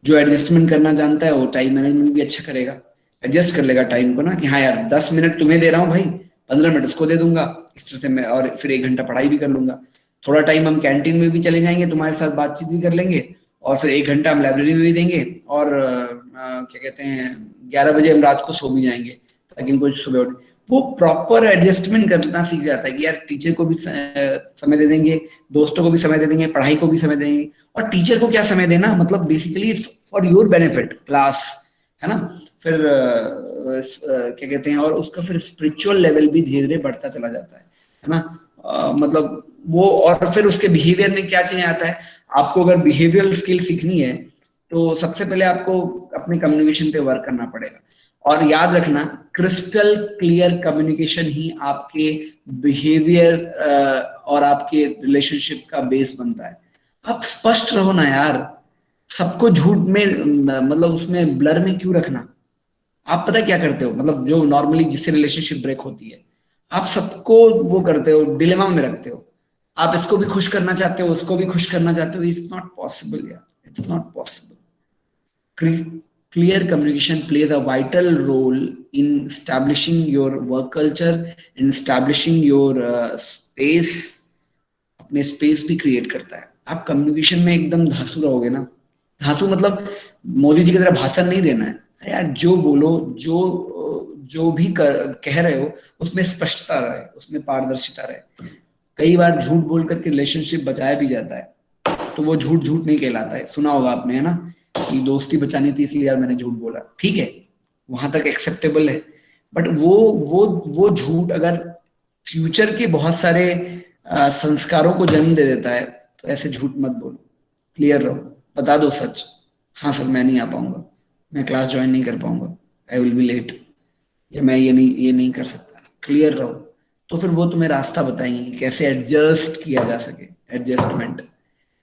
Speaker 1: जो एडजस्टमेंट करना जानता है वो टाइम मैनेजमेंट भी अच्छा करेगा, एडजस्ट कर लेगा टाइम को ना, कि हाँ यार 10 मिनट तुम्हें दे रहा हूँ भाई, 15 मिनट उसको दे दूंगा, इस तरह से मैं, और फिर 1 घंटा पढ़ाई भी कर लूंगा, थोड़ा टाइम हम कैंटीन में भी चले जाएंगे, तुम्हारे साथ बातचीत भी कर लेंगे, और फिर 1 घंटा हम लाइब्रेरी में भी देंगे, और क्या कहते हैं 11 बजे हम रात को सो भी जाएंगे ताकि इनको सुबह उठे। वो प्रॉपर एडजस्टमेंट करना सीख जाता है कि यार टीचर को भी समय दे देंगे, दोस्तों को भी समय दे देंगे, पढ़ाई को भी समय देंगे, और टीचर को क्या समय देना, मतलब basically it's for your benefit class, है ना। फिर क्या कहते हैं, और उसका फिर स्पिरिचुअल लेवल भी धीरे धीरे बढ़ता चला जाता है ना। मतलब वो, और फिर उसके बिहेवियर में क्या चेंज आता है। आपको अगर बिहेवियरल स्किल सीखनी है तो सबसे पहले आपको अपने कम्युनिकेशन पे वर्क करना पड़ेगा, और याद रखना क्रिस्टल क्लियर कम्युनिकेशन ही आपके बिहेवियर और आपके रिलेशनशिप का बेस बनता है। आप स्पष्ट रहो ना यार, सबको झूठ में मतलब उसमें ब्लर में क्यों रखना। आप पता क्या करते हो, मतलब जो नॉर्मली जिससे रिलेशनशिप ब्रेक होती है, आप सबको वो करते हो, डिलेमा में रखते हो, आप इसको भी खुश करना चाहते हो, उसको भी खुश करना चाहते हो। इट्स नॉट पॉसिबल यार, it's not possible. Clear communication plays a vital role in establishing your work culture, in establishing your space, अपने स्पेस भी क्रिएट करता है। आप कम्युनिकेशन में एकदम धांसू रहोगे ना, धांसू मतलब मोदी जी की तरह भाषण नहीं देना है। अरे यार जो बोलो, जो भी कह रहे हो उसमें स्पष्टता रहे, उसमें पारदर्शिता रहे। कई बार झूठ बोल करके रिलेशनशिप बचाया भी जाता है, तो वो झूठ झूठ नहीं कहलाता है। सुना होगा आपने, है ना, कि दोस्ती बचानी थी इसलिए यार मैंने झूठ बोला, ठीक है, वहां तक एक्सेप्टेबल है। बट वो झूठ अगर फ्यूचर के बहुत सारे संस्कारों को जन्म दे देता है, तो ऐसे झूठ मत बोलो, क्लियर रहो, बता दो सच। हाँ सर मैं नहीं आ पाऊंगा, मैं क्लास ज्वाइन नहीं कर पाऊंगा, आई विल बी लेट, या मैं ये नहीं कर सकता, क्लियर रहो। तो फिर वो तुम्हें रास्ता बताएंगे कि कैसे एडजस्ट किया जा सके, एडजस्टमेंट।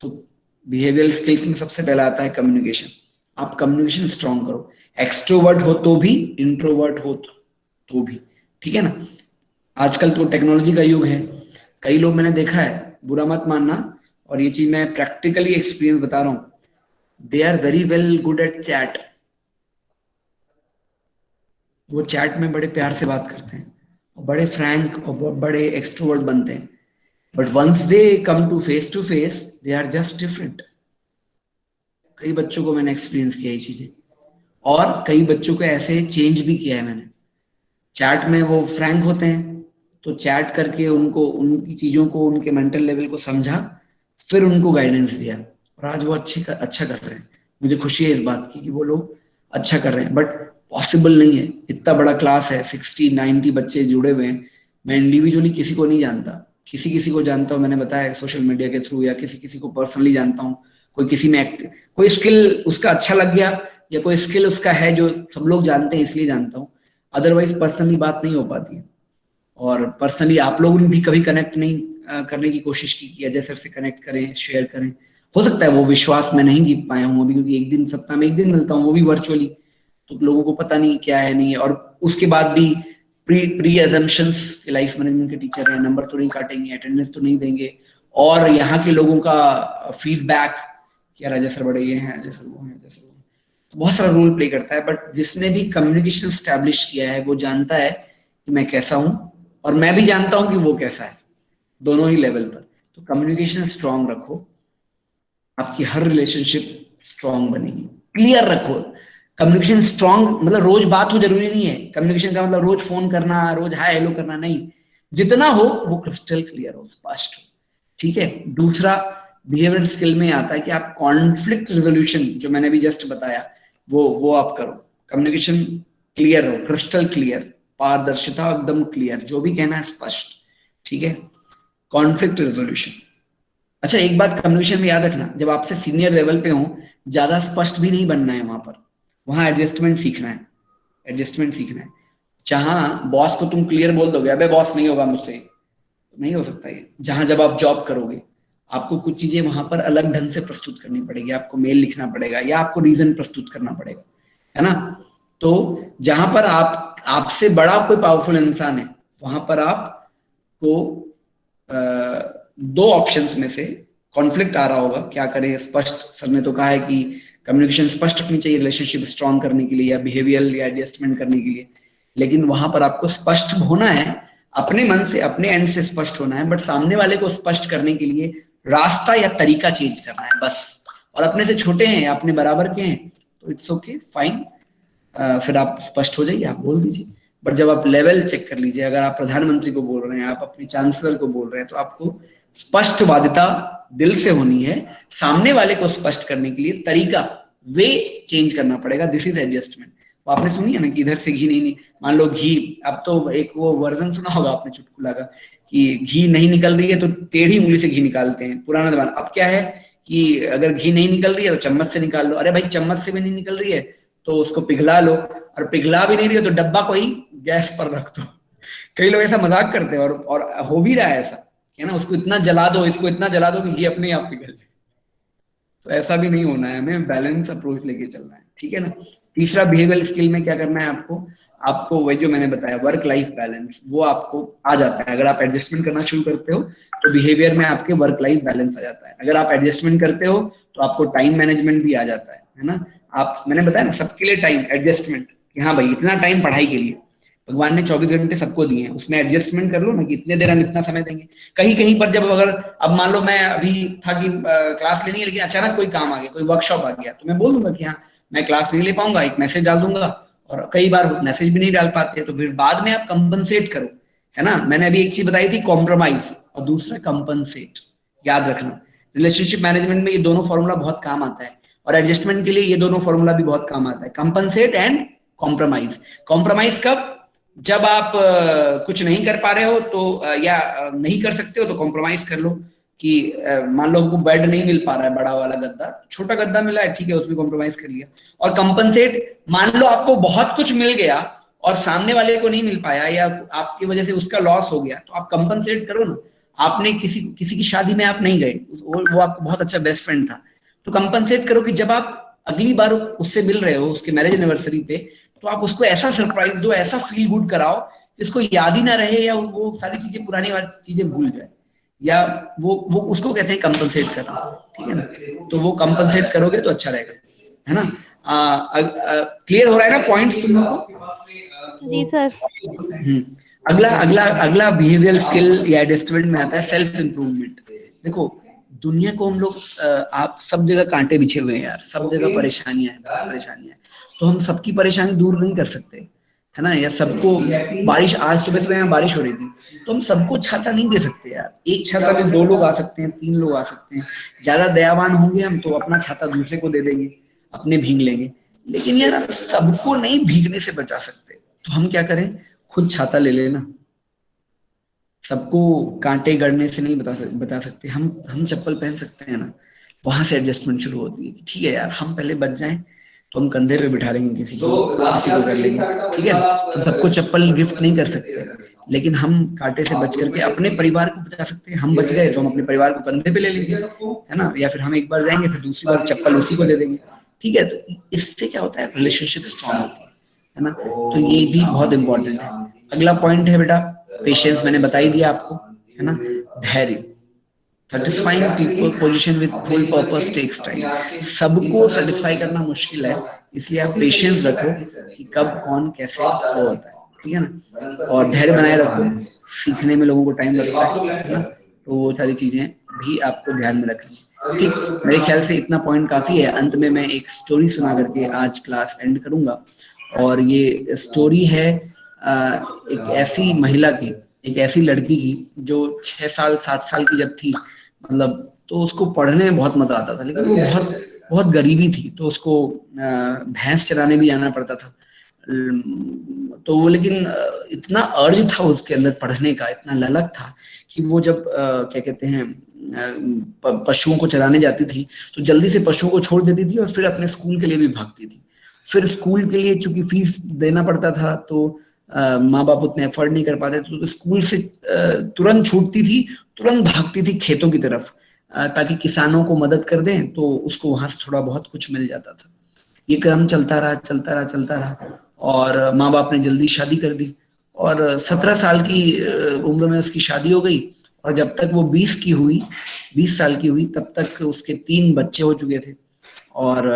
Speaker 1: तो बिहेवियरल स्किल्स में सबसे पहला आता है कम्युनिकेशन। आप कम्युनिकेशन स्ट्रॉन्ग करो, एक्सट्रोवर्ट हो तो भी, इंट्रोवर्ट हो तो भी, ठीक है ना। आजकल तो टेक्नोलॉजी का युग है, कई लोग मैंने देखा है, बुरा मत मानना, और ये चीज मैं प्रैक्टिकली एक्सपीरियंस बता रहा हूँ, they are very well good at chat. वो चैट में बड़े प्यार से बात करते हैं और बड़े फ्रैंक और बड़े एक्सट्रोवर्ट बनते हैं, but once they come to face they are just different. कई बच्चों को मैंने एक्सपीरियंस किया ये चीजें, और कई बच्चों को ऐसे चेंज भी किया है मैंने। चैट में वो फ्रैंक होते हैं, तो चैट करके उनको उनकी चीजों को, उनके मेंटल लेवल को समझा, फिर उनको गाइडेंस दिया, और आज वो अच्छा कर रहे हैं। मुझे खुशी है इस बात की कि वो लोग अच्छा कर रहे हैं, बट पॉसिबल नहीं है। इतना बड़ा क्लास है, 60-90 बच्चे जुड़े हुए हैं, मैं इंडिविजुअली किसी को नहीं जानता, किसी किसी को जानता हूँ, मैंने बताया सोशल मीडिया के थ्रू, या किसी किसी को पर्सनली जानता हूँ। कोई किसी में कोई स्किल उसका अच्छा लग गया, या कोई स्किल उसका है जो सब लोग जानते हैं इसलिए जानता हूँ, अदरवाइज पर्सनली बात नहीं हो पाती है। और पर्सनली आप लोगों ने भी कभी कनेक्ट नहीं करने की कोशिश की कि अजय सर से कनेक्ट करें, शेयर करें। हो सकता है वो विश्वास मैं नहीं जीत पाया हूँ अभी, क्योंकि एक दिन सप्ताह में एक दिन मिलता हूँ, वो भी वर्चुअली, तो लोगों को पता नहीं क्या है नहीं है। और उसके बाद भी प्री एजम्पशंस के लाइफ मैनेजमेंट के टीचर हैं, नंबर तो नहीं काटेंगे, अटेंडेंस तो नहीं देंगे, और यहाँ के लोगों का फीडबैक कि यार अजय सर बड़े ये हैं, अजय सर वो हैं, अजय सर वो हैं, तो बहुत सारा रोल प्ले करता है। बट जिसने भी कम्युनिकेशन स्टैब्लिश किया है वो जानता है कि मैं कैसा हूँ, और मैं भी जानता हूँ कि वो कैसा है, दोनों ही लेवल पर। तो कम्युनिकेशन स्ट्रांग रखो, आपकी हर रिलेशनशिप स्ट्रांग बनेगी। क्लियर रखो, कम्युनिकेशन स्ट्रांग मतलब रोज बात हो जरूरी नहीं है, कम्युनिकेशन का मतलब रोज फोन करना, रोज हाय हेलो करना नहीं, जितना हो वो क्रिस्टल क्लियर हो, स्पष्ट हो, ठीक है। दूसरा बिहेवियर स्किल में आता है कि आप कॉन्फ्लिक्ट रेजोल्यूशन, जो मैंने भी जस्ट बताया, वो आप करो। कम्युनिकेशन क्लियर हो, क्रिस्टल क्लियर, पारदर्शिता एकदम क्लियर, जो भी कहना है स्पष्ट, ठीक है। कॉन्फ्लिक्ट रेजोल्यूशन, अच्छा एक बात कम्युनिकेशन में याद रखना, जब आपसे सीनियर लेवल पे हो, ज्यादा स्पष्ट भी नहीं बनना है, वहां एडजस्टमेंट सीखना है, एडजस्टमेंट सीखना है। जहां बॉस को तुम क्लियर बोल दोगे, अबे बॉस नहीं होगा मुझसे, नहीं हो सकता ये। जहां जब आप जॉब करोगे, आपको कुछ चीजें वहां पर अलग ढंग से प्रस्तुत करनी पड़ेगी, आपको मेल लिखना पड़ेगा, या आपको रीजन प्रस्तुत करना पड़ेगा, है ना। तो जहां पर आपसे बड़ा कोई पावरफुल इंसान है, वहां पर आपको दो ऑप्शंस में से कॉन्फ्लिक्ट आ रहा होगा, क्या करें, स्पष्ट, सर ने तो कहा है कि कम्युनिकेशन स्पष्ट रखनी चाहिए रिलेशनशिप स्ट्रांग करने के लिए, या बिहेवियरल या एडजस्टमेंट करने के लिए, लेकिन वहां पर आपको स्पष्ट होना है, अपने मन से, अपने एंड से स्पष्ट होना है, बट सामने वाले को स्पष्ट करने के लिए रास्ता या तरीका चेंज करना है बस। और अपने से छोटे हैं या अपने बराबर के हैं तो इट्स ओके, फाइन, फिर आप स्पष्ट हो जाइए, आप बोल दीजिए। बट जब आप लेवल चेक कर लीजिए, अगर आप प्रधानमंत्री को बोल रहे हैं, आप अपने चांसलर को बोल रहे हैं, तो आपको स्पष्टवादिता दिल से होनी है, सामने वाले को स्पष्ट करने के लिए तरीका, वे चेंज करना पड़ेगा, दिस इज एडजस्टमेंट। वो आपने सुनी है ना कि इधर से घी नहीं, मान लो घी, अब तो एक वो वर्जन सुना होगा आपने चुटकुला का कि घी नहीं निकल रही है तो टेढ़ी उंगली से घी निकालते हैं, पुराना जमाना। अब क्या है कि अगर घी नहीं निकल रही है तो चम्मच से निकाल लो, अरे भाई चम्मच से भी नहीं निकल रही है तो उसको पिघला लो, और पिघला भी नहीं रही है तो डब्बा को ही गैस पर रख दो। कई लोग ऐसा मजाक करते हैं, और हो भी रहा है ऐसा, है ना, उसको इतना जला दो, इसको इतना जला दो कि घी अपने आप पिघल जाए। तो ऐसा भी नहीं होना है, हमें बैलेंस अप्रोच लेके चलना है, ठीक है ना। तीसरा बिहेवियर स्किल में क्या करना है आपको वही जो मैंने बताया, वर्क लाइफ बैलेंस, वो आपको आ जाता है। अगर आप एडजस्टमेंट करना शुरू करते हो तो बिहेवियर में आपके वर्क लाइफ बैलेंस आ जाता है। अगर आप एडजस्टमेंट करते हो तो आपको टाइम मैनेजमेंट भी आ जाता है ना। आप, मैंने बताया ना, सबके लिए टाइम एडजस्टमेंट, कि हाँ भाई इतना टाइम पढ़ाई के लिए, भगवान ने 24 घंटे सबको दिए हैं, उसमें एडजस्टमेंट कर लो ना कि इतने देर हम इतना समय देंगे। कहीं कहीं पर जब, अगर अब मान लो मैं अभी था कि क्लास लेनी है, लेकिन अचानक कोई काम आ गया, कोई वर्कशॉप आ गया, तो मैं बोल दूंगा कि हाँ मैं क्लास नहीं ले पाऊंगा, एक मैसेज डाल दूंगा। और कई बार मैसेज भी नहीं डाल पाते, तो फिर बाद में आप कंपनसेट करो, है ना। मैंने अभी एक चीज बताई थी, कॉम्प्रोमाइज, और दूसरा कंपनसेट, याद रखना। रिलेशनशिप मैनेजमेंट में ये दोनों फॉर्मूला बहुत काम आता है, और एडजस्टमेंट के लिए ये दोनों फॉर्मूला भी बहुत काम आता है, कंपनसेट एंड कॉम्प्रोमाइज। कॉम्प्रोमाइज कब, जब आप कुछ नहीं कर पा रहे हो तो या नहीं कर सकते हो तो कॉम्प्रोमाइज कर लो, कि मान लो आपको बेड नहीं मिल पा रहा है, बड़ा वाला गद्दा, छोटा गद्दा मिला है, ठीक है, उसमें कॉम्प्रोमाइज कर लिया। और कंपनसेट, मान लो आपको बहुत कुछ मिल गया और सामने वाले को नहीं मिल पाया, या आपकी वजह से उसका लॉस हो गया, तो आप कंपनसेट करो ना। आपने किसी की शादी में आप नहीं गए, वो आपको बहुत अच्छा बेस्ट फ्रेंड था, तो कंपनसेट करो कि जब आप अगली बार उससे मिल रहे हो, उसके मैरिज एनिवर्सरी पे, तो आप उसको ऐसा सरप्राइज दो, ऐसा फील गुड कराओ, इसको याद ही ना रहे, या वो सारी चीजें, पुरानी वाली चीजें भूल जाए। या वो उसको कहते हैं कंपनसेट करना, ठीक है ना। तो वो कंपनसेट करोगे तो अच्छा रहेगा, है ना। क्लियर हो रहा है ना पॉइंट्स तुम लोगों को?
Speaker 2: जी सर।
Speaker 1: अगला अगला अगला बिहेवियरल स्किल या एडजस्टमेंट में आता है सेल्फ इम्प्रूवमेंट। देखो दुनिया को हम लोग आप सब जगह कांटे बिछे हुए हैं यार, सब जगह परेशानियां हैं, परेशानियां हैं। तो हम सबकी परेशानी दूर नहीं कर सकते, है ना। या सबको बारिश, आज सुबह सुबह में बारिश हो रही थी, तो हम सबको छाता नहीं दे सकते यार। एक छाता में 2 लोग आ सकते हैं, 3 लोग आ सकते हैं। ज्यादा दयावान होंगे हम तो अपना छाता दूसरे को दे देंगे, अपने भीग लेंगे। लेकिन यार हम सबको नहीं भीगने से बचा सकते, तो हम क्या करें, खुद छाता ले लेना। सबको कांटे गड़ने से नहीं बता सकते, हम चप्पल पहन सकते हैं ना। वहां से एडजस्टमेंट शुरू होती है। ठीक है यार, हम पहले बच जाएं तो हम कंधे पे बिठा लेंगे किसी को कर लेंगे, ठीक है। हम सबको चप्पल गिफ्ट नहीं कर सकते, लेकिन हम कांटे से बच करके अपने परिवार को बचा सकते हैं। हम बच गए तो हम अपने परिवार को कंधे पे ले लेंगे, है ना। या फिर हम एक बार जाएंगे फिर दूसरी बार चप्पल उसी को दे देंगे, ठीक है। तो इससे क्या होता है, रिलेशनशिप स्ट्रांग होती है ना। तो ये भी बहुत इंपॉर्टेंट है। अगला पॉइंट है बेटा पेशेंस, मैंने बता ही दिया आपको, है ना। धैर्य, satisfying people position with full purpose takes time. सबको सेटिस्फाई करना मुश्किल है, इसलिए आप पेशेंस रखो कि कब कौन कैसे वो होता है, ठीक है ना। और धैर्य बनाए रखो, सीखने में लोगों को टाइम लगता है ना। तो वो सारी चीजें भी आपको ध्यान में रखनी है, ठीक। मेरे ख्याल से इतना पॉइंट काफी है। अंत में मैं एक स्टोरी सुना करके आज क्लास एंड करूंगा। और ये स्टोरी है एक ऐसी महिला की, एक ऐसी लड़की की जो 6 साल 7 साल की जब थी, मतलब तो उसको पढ़ने में बहुत मजा आता था, लेकिन वो बहुत बहुत गरीबी थी, तो उसको भैंस चराने भी जाना पड़ता था। तो वो लेकिन इतना अर्ज था उसके अंदर पढ़ने का, इतना ललक था कि वो जब क्या कहते हैं पशुओं को चराने जाती थी तो जल्दी से पशुओं को छोड़ देती थी और फिर अपने स्कूल के लिए भी भागती थी। फिर स्कूल के लिए चूंकि फीस देना पड़ता था तो माँ बाप उतने एफर्ड नहीं कर पाते, तो स्कूल से तुरंत छूटती थी, तुरंत भागती थी खेतों की तरफ, ताकि किसानों को मदद कर दें, तो उसको वहां से थोड़ा बहुत कुछ मिल जाता था। ये क्रम चलता रहा चलता रहा चलता रहा, और माँ बाप ने जल्दी शादी कर दी। और 17 साल की उम्र में उसकी शादी हो गई। और जब तक वो 20 साल की हुई तब तक उसके 3 बच्चे हो चुके थे। और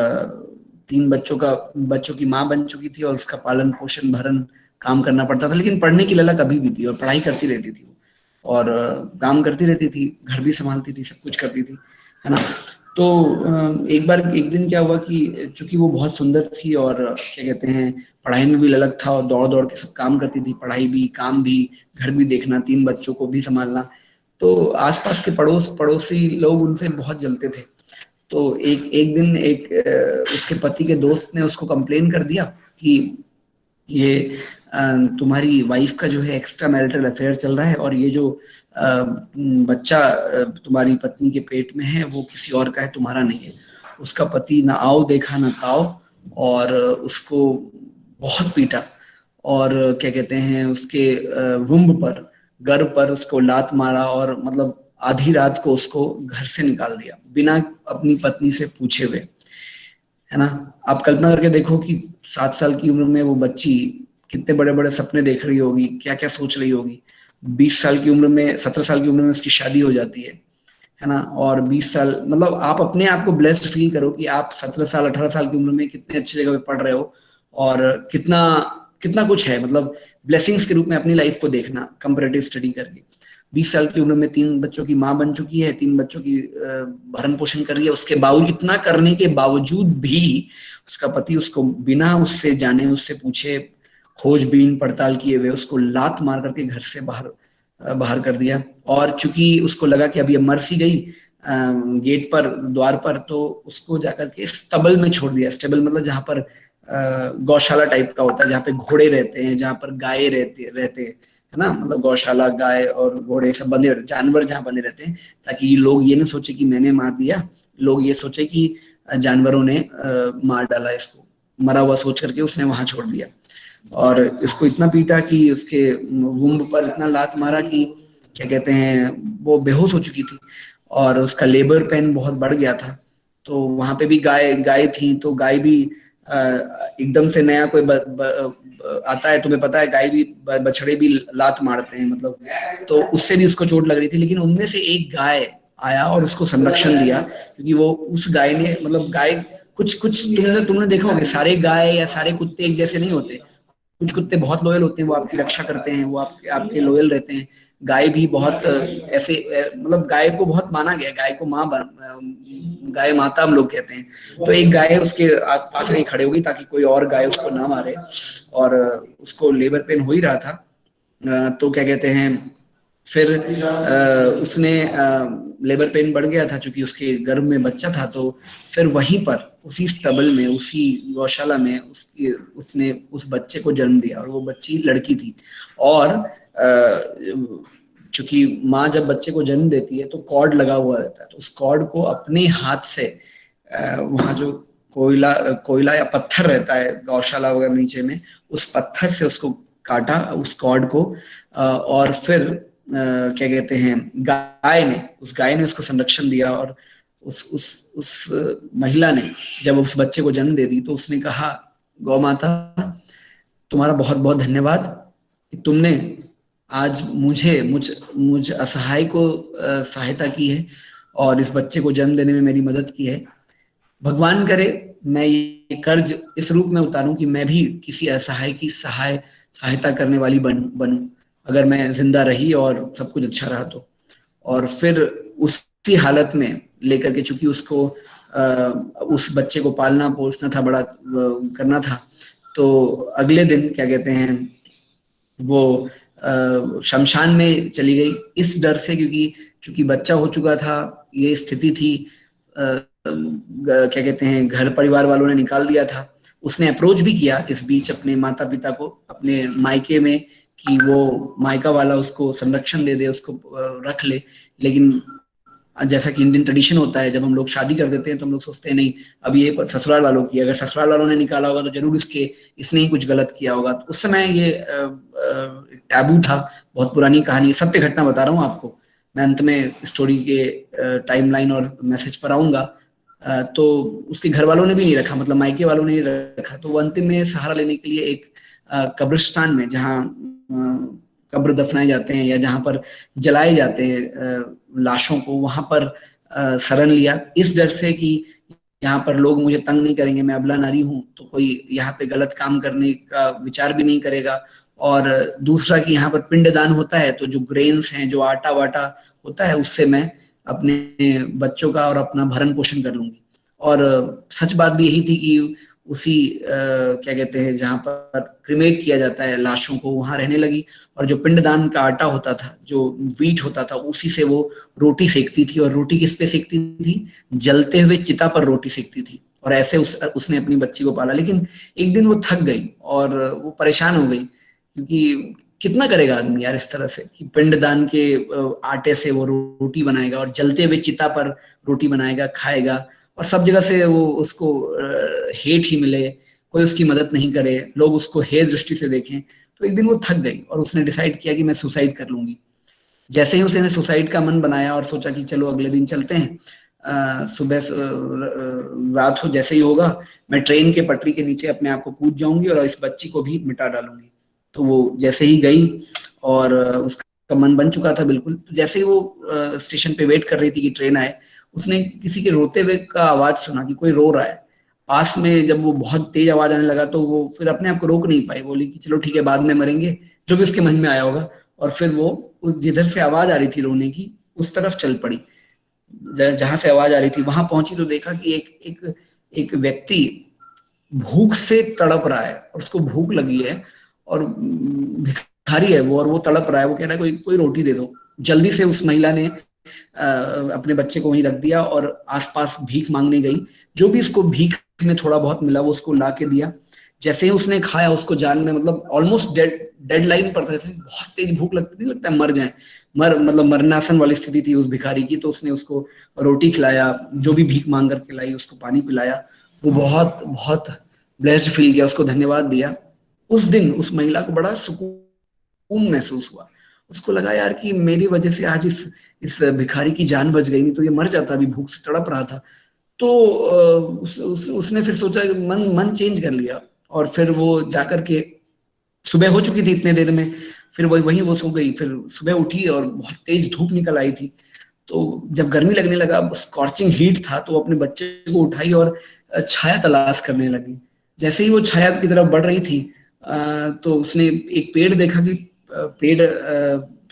Speaker 1: 3 बच्चों की माँ बन चुकी थी, और उसका पालन पोषण भरण काम करना पड़ता था। लेकिन पढ़ने की ललक अभी भी थी और पढ़ाई करती रहती थी, और काम करती रहती थी, घर भी संभालती थी, सब कुछ करती थी, है ना। तो एक दिन क्या हुआ कि चूंकि वो बहुत सुंदर थी और क्या कहते हैं पढ़ाई में भी ललक था, और दौड़ दौड़ के सब काम करती थी, पढ़ाई भी काम भी घर भी देखना, 3 बच्चों को भी संभालना। तो आसपास के पड़ोसी लोग उनसे बहुत जलते थे। तो एक एक दिन उसके पति के दोस्त ने उसको कंप्लेन कर दिया कि ये तुम्हारी वाइफ का जो है एक्स्ट्रा मैरिटल अफेयर चल रहा है, और ये जो बच्चा तुम्हारी पत्नी के पेट में है वो किसी और का है, तुम्हारा नहीं है। उसका पति ना आओ देखा ना ताओ, और उसको बहुत पीटा, और क्या कहते हैं उसके वुम्ब पर, गर्भ पर उसको लात मारा, और मतलब आधी रात को उसको घर से निकाल दिया बिना अपनी पत्नी से पूछे हुए, है ना। आप कल्पना करके देखो कि 7 साल की उम्र में वो बच्ची कितने बड़े बड़े सपने देख रही होगी, क्या क्या सोच रही होगी। 20 साल की उम्र में, 17 साल की उम्र में उसकी शादी हो जाती है ना। और 20 साल, मतलब आप अपने आप को ब्लेस्ड फील करो कि आप 17 साल 18 साल की उम्र में कितने अच्छी जगह पे पढ़ रहे हो, और कितना कितना कुछ है, मतलब ब्लेसिंग्स के रूप में अपनी लाइफ को देखना कंपैरेटिव स्टडी करके। 20 साल की उम्र में 3 बच्चों की माँ बन चुकी है, 3 बच्चों की भरण पोषण कर रही है। उसके बावजूद, इतना करने के बावजूद भी उसका पति उसको बिना उससे जाने उससे पूछे, खोजबीन पड़ताल किए हुए उसको लात मार करके घर से बाहर कर दिया। और चूंकि उसको लगा कि अभी अब मर सी गई गेट पर, द्वार पर, तो उसको जाकर के स्टबल में छोड़ दिया। स्टेबल मतलब जहां पर गौशाला टाइप का होता है, जहाँ पे घोड़े रहते हैं, जहाँ पर गाय रहते हैं, है ना। मतलब गौशाला, गाय और घोड़े सब बंधे रहते, जानवर जहाँ बंधे रहते हैं, ताकि लोग ये ना सोचे कि मैंने मार दिया, लोग ये सोचे कि जानवरों ने मार डाला इसको, मरा हुआ सोच करके उसने वहां छोड़ दिया। और इसको इतना पीटा कि उसके वुम्ब पर इतना लात मारा कि क्या कहते हैं वो बेहोश हो चुकी थी, और उसका लेबर पेन बहुत बढ़ गया था। तो वहां पे भी गाय गाय थी, तो गाय भी एकदम से नया कोई आता है, तुम्हें पता है गाय भी बछड़े भी लात मारते हैं मतलब, तो उससे भी उसको चोट लग रही थी। लेकिन उनमें से एक गाय आया और उसको संरक्षण दिया, क्योंकि वो उस गाय ने मतलब गाय कुछ कुछ तुमने तुमने देखा होगा, सारे गाय या सारे कुत्ते एक जैसे नहीं होते। कुछ कुत्ते बहुत लॉयल होते हैं, वो आपकी रक्षा करते हैं, वो आपके आपके लॉयल रहते हैं। गाय भी बहुत ऐसे मतलब गाय को बहुत माना गया, गाय को गाय माता हम लोग कहते हैं। तो एक गाय उसके पास नहीं खड़े हो गई ताकि कोई और गाय उसको ना मारे, और उसको लेबर पेन हो ही रहा था। तो क्या कहते हैं, फिर उसने लेबर पेन बढ़ गया था क्योंकि उसके गर्भ में बच्चा था। तो फिर वहीं पर उसी स्तबल में, उसी गौशाला में उसने उस बच्चे को जन्म दिया, और वो बच्ची लड़की थी। और चूंकि माँ जब बच्चे को जन्म देती है तो कॉर्ड लगा हुआ रहता है, तो उस कॉर्ड को अपने हाथ से वहां जो कोयला कोयला या पत्थर रहता है गौशाला वगैरह नीचे में, उस पत्थर से उसको काटा उस कॉर्ड को। और फिर क्या कहते हैं, उस गाय ने उसको संरक्षण दिया। और उस महिला ने जब उस बच्चे को जन्म दे दी तो उसने कहा, गौ माता तुम्हारा बहुत बहुत धन्यवाद कि तुमने आज मुझ असहाय को सहायता की है और इस बच्चे को जन्म देने में मेरी मदद की है। भगवान करे मैं ये कर्ज इस रूप में उतारूं कि मैं भी किसी असहाय की सहायता करने वाली बनूं, अगर मैं जिंदा रही और सब कुछ अच्छा रहा तो। और फिर उसी हालत में लेकर के, चूंकि उसको उस बच्चे को पालना पोसना था, बड़ा करना था, तो अगले दिन क्या कहते हैं, वो शमशान में चली गई इस डर से, क्योंकि चूंकि बच्चा हो चुका था, ये स्थिति थी। क्या कहते हैं, घर परिवार वालों ने निकाल दिया था। उसने अप्रोच भी किया इस बीच अपने माता पिता को अपने मायके में कि वो मायका वाला उसको संरक्षण दे दे, उसको रख ले। लेकिन जैसा कि इंडियन ट्रेडिशन होता है, जब हम लोग शादी कर देते हैं तो हम लोग सोचते हैं नहीं, अब ये ससुराल वालों की, अगर ससुराल वालों ने निकाला होगा तो जरूर इसने ही कुछ गलत किया होगा। तो उस समय ये टैबू था। बहुत पुरानी कहानी, सत्य घटना बता रहा हूँ आपको। मैं अंत में स्टोरी के टाइमलाइन और मैसेज पर आऊंगा। तो उसके घर वालों ने भी नहीं रखा, मतलब मायके वालों ने नहीं रखा। तो वो अंतिम में सहारा लेने के लिए एक कब्रिस्तान में, जहाँ कब्र दफनाए जाते हैं या जहाँ पर जलाए जाते हैं लाशों को, वहां पर शरण लिया, इस डर से कि यहाँ पर लोग मुझे तंग नहीं करेंगे, मैं अबला नारी हूँ तो कोई यहाँ पे गलत काम करने का विचार भी नहीं करेगा। और दूसरा कि यहाँ पर पिंडदान होता है, तो जो ग्रेन्स हैं, जो आटा वाटा होता है, उससे मैं अपने बच्चों का और अपना भरण पोषण कर लूंगी। और सच बात भी यही थी कि उसी क्या कहते हैं, जहाँ पर क्रिमेट किया जाता है लाशों को, वहां रहने लगी। और जो पिंडदान का आटा होता था, जो वीट होता था, उसी से वो रोटी सेकती थी। और रोटी किस पे सेकती थी? जलते हुए चिता पर रोटी सेकती थी। और ऐसे उसने अपनी बच्ची को पाला। लेकिन एक दिन वो थक गई और वो परेशान हो गई, क्योंकि कितना करेगा आदमी यार इस तरह से कि पिंडदान के आटे से वो रोटी बनाएगा और जलते हुए चिता पर रोटी बनाएगा, खाएगा, और सब जगह से वो उसको हेट ही मिले, कोई उसकी मदद नहीं करे, लोग उसको हे दृष्टि से देखें। तो एक दिन वो थक गई और उसने डिसाइड किया कि मैं सुसाइड कर लूंगी। जैसे ही उसने सुसाइड का मन बनाया और सोचा कि चलो अगले दिन चलते हैं, सुबह रात हो जैसे ही होगा, मैं ट्रेन के पटरी के नीचे अपने आप को कूद जाऊंगी और इस बच्ची को भी मिटा डालूंगी। तो वो जैसे ही गई, और उसका मन बन चुका था बिल्कुल, तो जैसे ही वो स्टेशन पे वेट कर रही थी कि ट्रेन आए, उसने किसी के रोते हुए का आवाज सुना कि कोई रो रहा है पास में। जब वो बहुत तेज आवाज आने लगा तो वो फिर अपने आप को रोक नहीं पाई, बोली कि चलो ठीक है, बाद में मरेंगे, जो भी उसके मन में आया होगा। और फिर वो जिधर से आवाज आ रही थी रोने की, उस तरफ चल पड़ी। जहां से आवाज आ रही थी वहां पहुंची तो देखा कि एक एक एक व्यक्ति भूख से तड़प रहा है, और उसको भूख लगी है, और भिखारी है वो, और वो तड़प रहा है। वो कह रहा है कोई कोई रोटी दे दो। जल्दी से उस महिला ने अपने बच्चे को वहीं रख दिया और आसपास भीख मांगने गई। जो भी उसको भीख में थोड़ा बहुत मिला वो उसको ला के दिया। जैसे ही उसने खाया, उसको जान में मतलब ऑलमोस्ट डेड लाइन पर था, जैसे बहुत तेज भूख लगती थी, लगता है मर जाए, मतलब मरनासन वाली स्थिति थी उस भिखारी की। तो उसने उसको रोटी खिलाया, जो भी भीख मांग करके लाई, उसको पानी पिलाया। वो बहुत बहुत ब्लेस्ड फील किया, उसको धन्यवाद दिया। उस दिन उस महिला को बड़ा सुकून महसूस हुआ। उसको लगा यार कि मेरी वजह से आज इस भिखारी की जान बच गई, नहीं तो ये मर जाता, अभी भूख से तड़प रहा था। तो उसने फिर सोचा, मन चेंज कर लिया, और फिर वो जाकर के, सुबह हो चुकी थी इतने देर में, फिर वही वो सो गई। फिर सुबह उठी और बहुत तेज धूप निकल आई थी, तो जब गर्मी लगने लगा, स्कॉर्चिंग हीट था, तो अपने बच्चे को उठाई और छाया तलाश करने लगी। जैसे ही वो छाया की तरफ बढ़ रही थी, तो उसने एक पेड़ देखा कि पेड़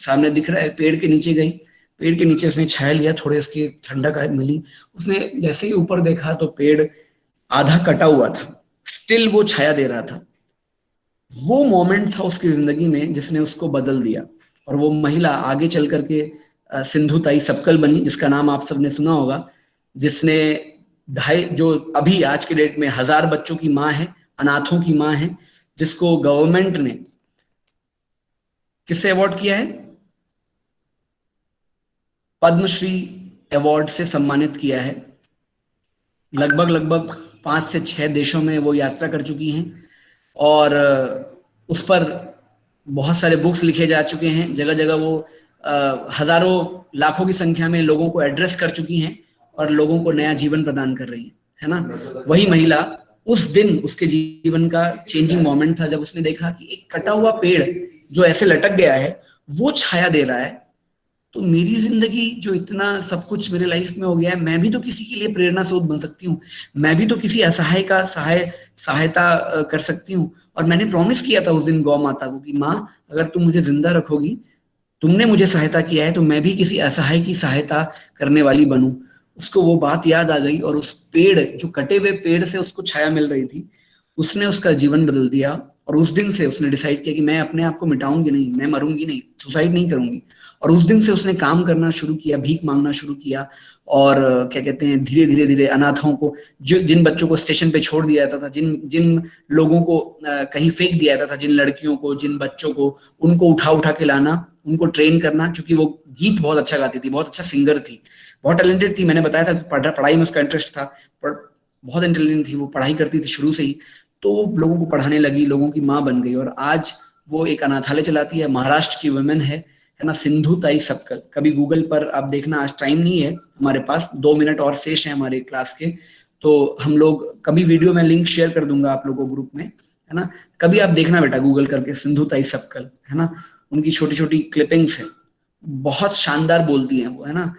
Speaker 1: सामने दिख रहा है, पेड़ के नीचे गई। पेड़ के नीचे उसने छाया लिया, थोड़े उसकी ठंडक मिली। उसने जैसे ही ऊपर देखा तो पेड़ आधा कटा हुआ था, स्टिल वो छाया दे रहा था। वो मोमेंट था उसकी जिंदगी में जिसने उसको बदल दिया। और वो महिला आगे चल करके सिंधु ताई सपकल बनी, जिसका नाम आप सबने सुना होगा, जिसने जो अभी आज के डेट में 1000 बच्चों की माँ है, अनाथों की माँ है, जिसको गवर्नमेंट ने किससे अवार्ड किया है? पद्मश्री अवार्ड से सम्मानित किया है। लगभग 5 से 6 देशों में वो यात्रा कर चुकी हैं, और उस पर बहुत सारे बुक्स लिखे जा चुके हैं। जगह जगह वो हजारों लाखों की संख्या में लोगों को एड्रेस कर चुकी हैं और लोगों को नया जीवन प्रदान कर रही हैं, है ना। वही महिला, उस दिन उसके जीवन का चेंजिंग मोमेंट था जब उसने देखा कि एक कटा हुआ पेड़ जो ऐसे लटक गया है वो छाया दे रहा है। तो मेरी जिंदगी जो इतना सब कुछ मेरे लाइफ में हो गया है, मैं भी तो किसी के लिए प्रेरणा स्रोत बन सकती हूँ। मैं भी तो किसी असहाय का सहायता कर सकती हूँ। और मैंने प्रॉमिस किया था उस दिन गौ माता को कि माँ, अगर तुम मुझे जिंदा रखोगी, तुमने मुझे सहायता किया है, तो मैं भी किसी असहाय की सहायता करने वाली बनूं। उसको वो बात याद आ गई, और उस पेड़, जो कटे हुए पेड़ से उसको छाया मिल रही थी, उसने उसका जीवन बदल दिया। और उस दिन से उसने डिसाइड किया कि मैं अपने आप को मिटाऊंगी नहीं, मैं मरूंगी नहीं, सुसाइड नहीं करूंगी। और उस दिन से उसने काम करना शुरू किया, भीख मांगना शुरू किया, और क्या कहते हैं, धीरे धीरे धीरे अनाथों को, जिन बच्चों को स्टेशन पे छोड़ दिया जाता था, जिन जिन लोगों को कहीं फेंक दिया जाता था, जिन लड़कियों को, जिन बच्चों को, उनको उठा उठा के लाना, उनको ट्रेन करना। क्योंकि वो गीत बहुत अच्छा गाती थी, बहुत अच्छा सिंगर थी, बहुत टैलेंटेड थी। मैंने बताया था पढ़ाई में उसका इंटरेस्ट था, पर बहुत इंटेलिजेंट थी, वो पढ़ाई करती थी शुरू से ही। तो वो लोगों को पढ़ाने लगी, लोगों की माँ बन गई, और आज वो एक अनाथालय चलाती है। महाराष्ट्र की वुमेन है ना, सिंधु ताई सपकल। कभी गूगल पर आप देखना, आज टाइम नहीं है हमारे पास, 2 मिनट और शेष है हमारे क्लास के, तो हम लोग कभी वीडियो में लिंक शेयर कर दूंगा आप लोगों को ग्रुप में, है ना। कभी आप देखना बेटा गूगल करके, सिंधु ताई सपकल, है ना। उनकी छोटी छोटी क्लिपिंग्स है, बहुत शानदार बोलती हैं वो, है ना,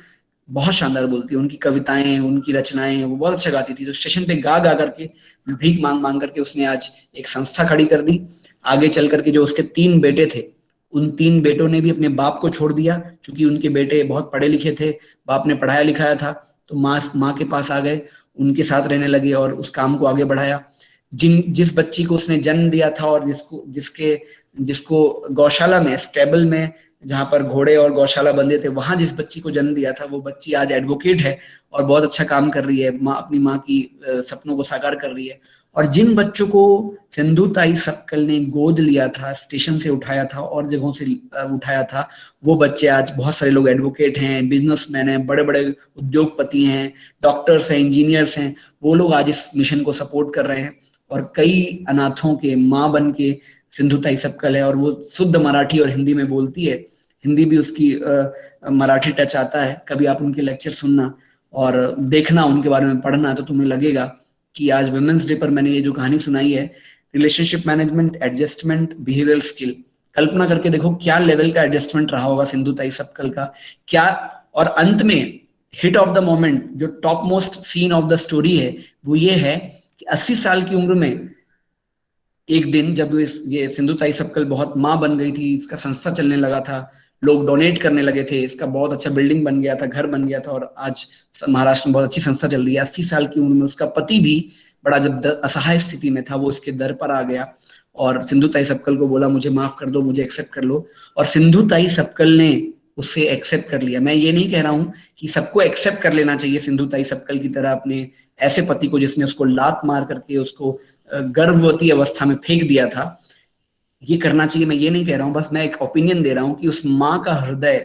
Speaker 1: बहुत शानदार बोलती है। उनकी कविताएं, उनकी रचनाएं, वो बहुत अच्छा गाती थी। तो स्टेशन पे गा गा करके, भीख मांग मांग करके उसने आज एक संस्था खड़ी कर दी। आगे चल करके जो उसके 3 बेटे थे, उन 3 बेटों ने भी अपने बाप को छोड़ दिया, क्योंकि उनके बेटे बहुत पढ़े लिखे थे, बाप ने पढ़ाया लिखाया था। तो माँ के पास आ गए, उनके साथ रहने लगे और उस काम को आगे बढ़ाया। जिस बच्ची को उसने जन्म दिया था, और जिसको गौशाला में, स्टेबल में, जहां पर घोड़े और गौशाला बंधे थे, वहां जिस बच्ची को जन्म दिया था, वो बच्ची आज एडवोकेट है और बहुत अच्छा काम कर रही है। अपनी माँ की सपनों को साकार कर रही है। और जिन बच्चों को सिंधु ताई सपकल ने गोद लिया था, स्टेशन से उठाया था और जगहों से उठाया था, वो बच्चे आज बहुत सारे लोग एडवोकेट हैं, बिजनेसमैन हैं, बड़े बड़े उद्योगपति हैं, डॉक्टर्स हैं, इंजीनियर्स हैं। वो लोग आज इस मिशन को सपोर्ट कर रहे हैं। और कई अनाथों के माँ बन के सिंधु ताई सपकल है, और वो शुद्ध मराठी और हिंदी में बोलती है। हिंदी भी उसकी मराठी टच आता है। कभी आप उनके लेक्चर सुनना और देखना, उनके बारे में पढ़ना, तो तुम्हें लगेगा कि आज वुमेन्स डे पर मैंने ये जो कहानी सुनाई है, relationship management, adjustment, behavioural skill, कल्पना करके देखो क्या लेवल का एडजस्टमेंट रहा होगा सिंधु ताई सपकल का, क्या। और अंत में हिट ऑफ द मोमेंट, जो top most scene of the story है, वो ये है कि 80 साल की उम्र में एक दिन, जब ये सिंधु ताई सपकल बहुत माँ बन गई थी, इसका संस्था चलने लगा था, लोग डोनेट करने लगे थे, इसका बहुत अच्छा बिल्डिंग बन गया था, घर बन गया था, और आज महाराष्ट्र में बहुत अच्छी संस्था चल रही है। 80 साल की उम्र में उसका पति भी बड़ा जब असहाय स्थिति में था, वो इसके दर पर आ गया और सिंधु ताई सपकल को बोला, मुझे माफ कर दो, मुझे एक्सेप्ट कर लो। और सिंधु ताई सपकल ने उससे एक्सेप्ट कर लिया। मैं ये नहीं कह रहा हूं कि सबको एक्सेप्ट कर लेना चाहिए सिंधु ताई सपकल की तरह अपने ऐसे पति को, जिसने उसको लात मार करके उसको गर्भवती अवस्था में फेंक दिया था, ये करना चाहिए। मैं ये नहीं कह रहा हूं, बस मैं एक ओपिनियन दे रहा हूं कि उस माँ का हृदय,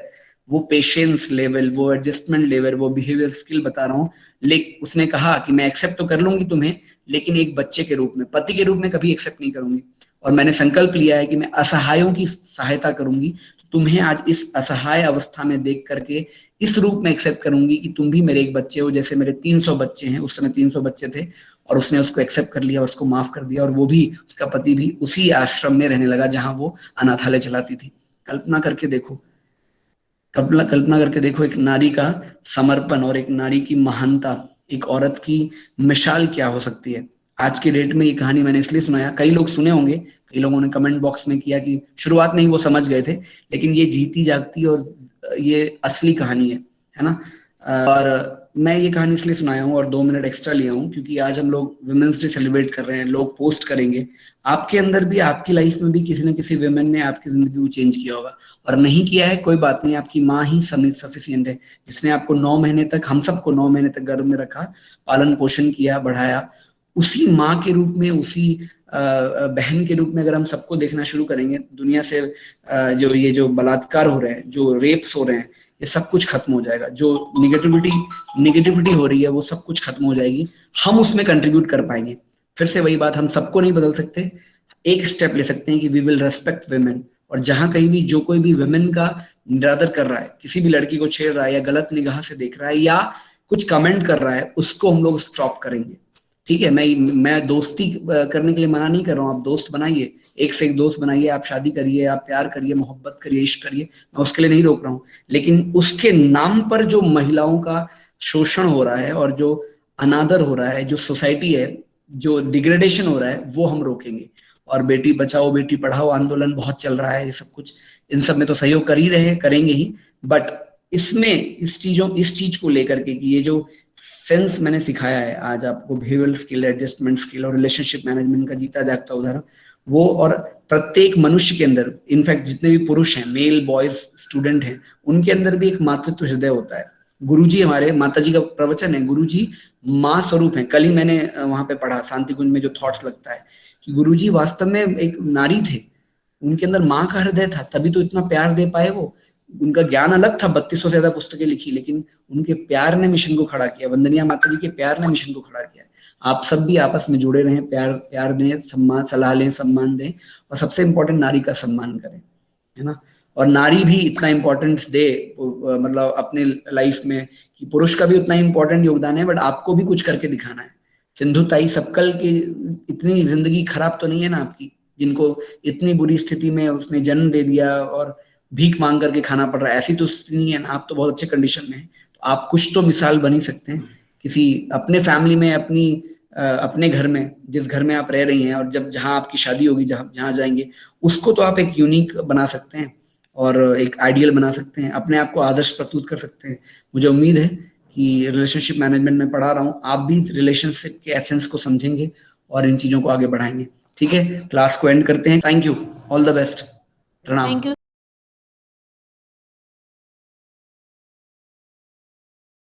Speaker 1: वो पेशेंस लेवल, वो एडजस्टमेंट लेवल, वो बिहेवियर स्किल बता रहा हूँ। लेकिन उसने कहा कि मैं एक्सेप्ट तो कर लूंगी तुम्हें, लेकिन एक बच्चे के रूप में, पति के रूप में कभी एक्सेप्ट नहीं करूंगी। और मैंने संकल्प लिया है कि मैं असहायों की सहायता करूंगी। तो तुम्हें आज इस असहाय अवस्था में देख करके इस रूप में एक्सेप्ट करूंगी कि तुम भी मेरे एक बच्चे हो, जैसे मेरे 300 बच्चे हैं। उस समय 300 बच्चे थे और उसने उसको एक्सेप्ट कर लिया, उसको माफ कर दिया, और वो भी, उसका पति भी उसी आश्रम में रहने लगा जहां वो अनाथालय चलाती थी। कल्पना करके देखो, कल्पना करके देखो, एक नारी का समर्पण और एक नारी की महानता, एक औरत की मिसाल क्या हो सकती है। आज के डेट में ये कहानी मैंने इसलिए सुनाया, कई लोग सुने होंगे, कई लोगों ने कमेंट बॉक्स में किया कि शुरुआत में ही वो समझ गए थे, लेकिन ये जीती जागती और ये असली कहानी है ना। और मैं ये कहानी इसलिए सुनाया हूँ और 2 मिनट एक्स्ट्रा लिया हूँ क्योंकि आज हम लोग वुमेन्स डे सेलिब्रेट कर रहे हैं, लोग पोस्ट करेंगे। आपके अंदर भी, आपकी लाइफ में भी किसी न किसी वुमेन ने आपकी जिंदगी को चेंज किया होगा, और नहीं किया है कोई बात नहीं, आपकी माँ ही सफिशिएंट है, जिसने आपको 9 महीने तक, हम सबको 9 महीने तक गर्भ में रखा, पालन पोषण किया, बढ़ाया। उसी माँ के रूप में, उसी बहन के रूप में अगर हम सबको देखना शुरू करेंगे, दुनिया से जो बलात्कार हो रहे हैं, जो रेप्स हो रहे हैं, ये सब कुछ खत्म हो जाएगा। जो निगेटिविटी हो रही है वो सब कुछ खत्म हो जाएगी, हम उसमें कंट्रीब्यूट कर पाएंगे। फिर से वही बात, हम सबको नहीं बदल सकते, एक स्टेप ले सकते हैं कि वी विल रेस्पेक्ट वुमेन। और जहां कहीं भी जो कोई भी वुमेन का निरादर कर रहा है, किसी भी लड़की को छेड़ रहा है या गलत निगाह से देख रहा है या कुछ कमेंट कर रहा है, उसको हम लोग स्टॉप करेंगे। ठीक है, मैं दोस्ती करने के लिए मना नहीं कर रहा हूँ, आप दोस्त बनाइए, एक से एक दोस्त बनाइए, आप शादी करिए, आप प्यार करिए, मोहब्बत करिए, इश्क करिए, मैं उसके लिए नहीं रोक रहा हूँ। लेकिन उसके नाम पर जो महिलाओं का शोषण हो रहा है और जो अनादर हो रहा है, जो सोसाइटी है, जो डिग्रेडेशन हो रहा है, वो हम रोकेंगे। और बेटी बचाओ बेटी पढ़ाओ आंदोलन बहुत चल रहा है, ये सब कुछ, इन सब में तो सहयोग कर ही रहे हैं, करेंगे ही। बट इसमें इस चीज को लेकर के कि ये जो सेंस मैंने सिखाया है आज आपको, बिहेवियरल स्किल, एडजस्टमेंट स्किल और रिलेशनशिप मैनेजमेंट का जीता जागता उदाहरण, वो और प्रत्येक मनुष्य के अंदर, इनफैक्ट जितने भी पुरुष हैं, मेल बॉयज स्टूडेंट हैं, उनके अंदर भी एक मातृत्व हृदय होता है। गुरुजी, हमारे माताजी का प्रवचन है, गुरुजी माँ स्वरूप है। कल ही मैंने वहां पे पढ़ा शांति कुंज में, जो थॉट्स लगता है कि गुरुजी वास्तव में एक नारी थे, उनके अंदर माँ का हृदय था, तभी तो इतना प्यार दे पाए वो। उनका ज्ञान अलग था, 3200 से ज्यादा पुस्तकें लिखी, लेकिन उनके प्यार ने मिशन को खड़ा किया। वंदनिया माता जी के प्यार ने मिशन को खड़ा किया। आप सब भी आपस में जुड़े रहें, प्यार दें, सम्मान, सलाह लें, सम्मान दें, और सबसे इंपॉर्टेंट नारी का सम्मान करें, है ना। और नारी भी इतना इंपॉर्टेंस दे, मतलब अपने लाइफ में, कि पुरुष का भी उतना इंपॉर्टेंट योगदान है, बट आपको भी कुछ करके दिखाना है। सिंधु ताई सपकल की इतनी जिंदगी खराब तो नहीं है ना आपकी, जिनको इतनी बुरी स्थिति में उसने जन्म दे दिया और भीख मांग करके खाना पड़ रहा है, ऐसी तो स्थिति नहीं है ना। आप तो बहुत अच्छे कंडीशन में हैं, तो आप कुछ तो मिसाल बन ही सकते हैं किसी अपने फैमिली में, अपने घर में, जिस घर में आप रह रही हैं, और जब जहां आपकी शादी होगी, जहां जाएंगे, उसको तो आप एक यूनिक बना सकते हैं और एक आइडियल बना सकते हैं, अपने आप को आदर्श प्रस्तुत कर सकते हैं। मुझे उम्मीद है कि रिलेशनशिप मैनेजमेंट में पढ़ा रहा हूँ, आप भी रिलेशनशिप के एसेंस को समझेंगे और इन चीजों को आगे बढ़ाएंगे। ठीक है, क्लास को एंड करते हैं। Thank you, all the best, प्रणाम।
Speaker 2: Thank you.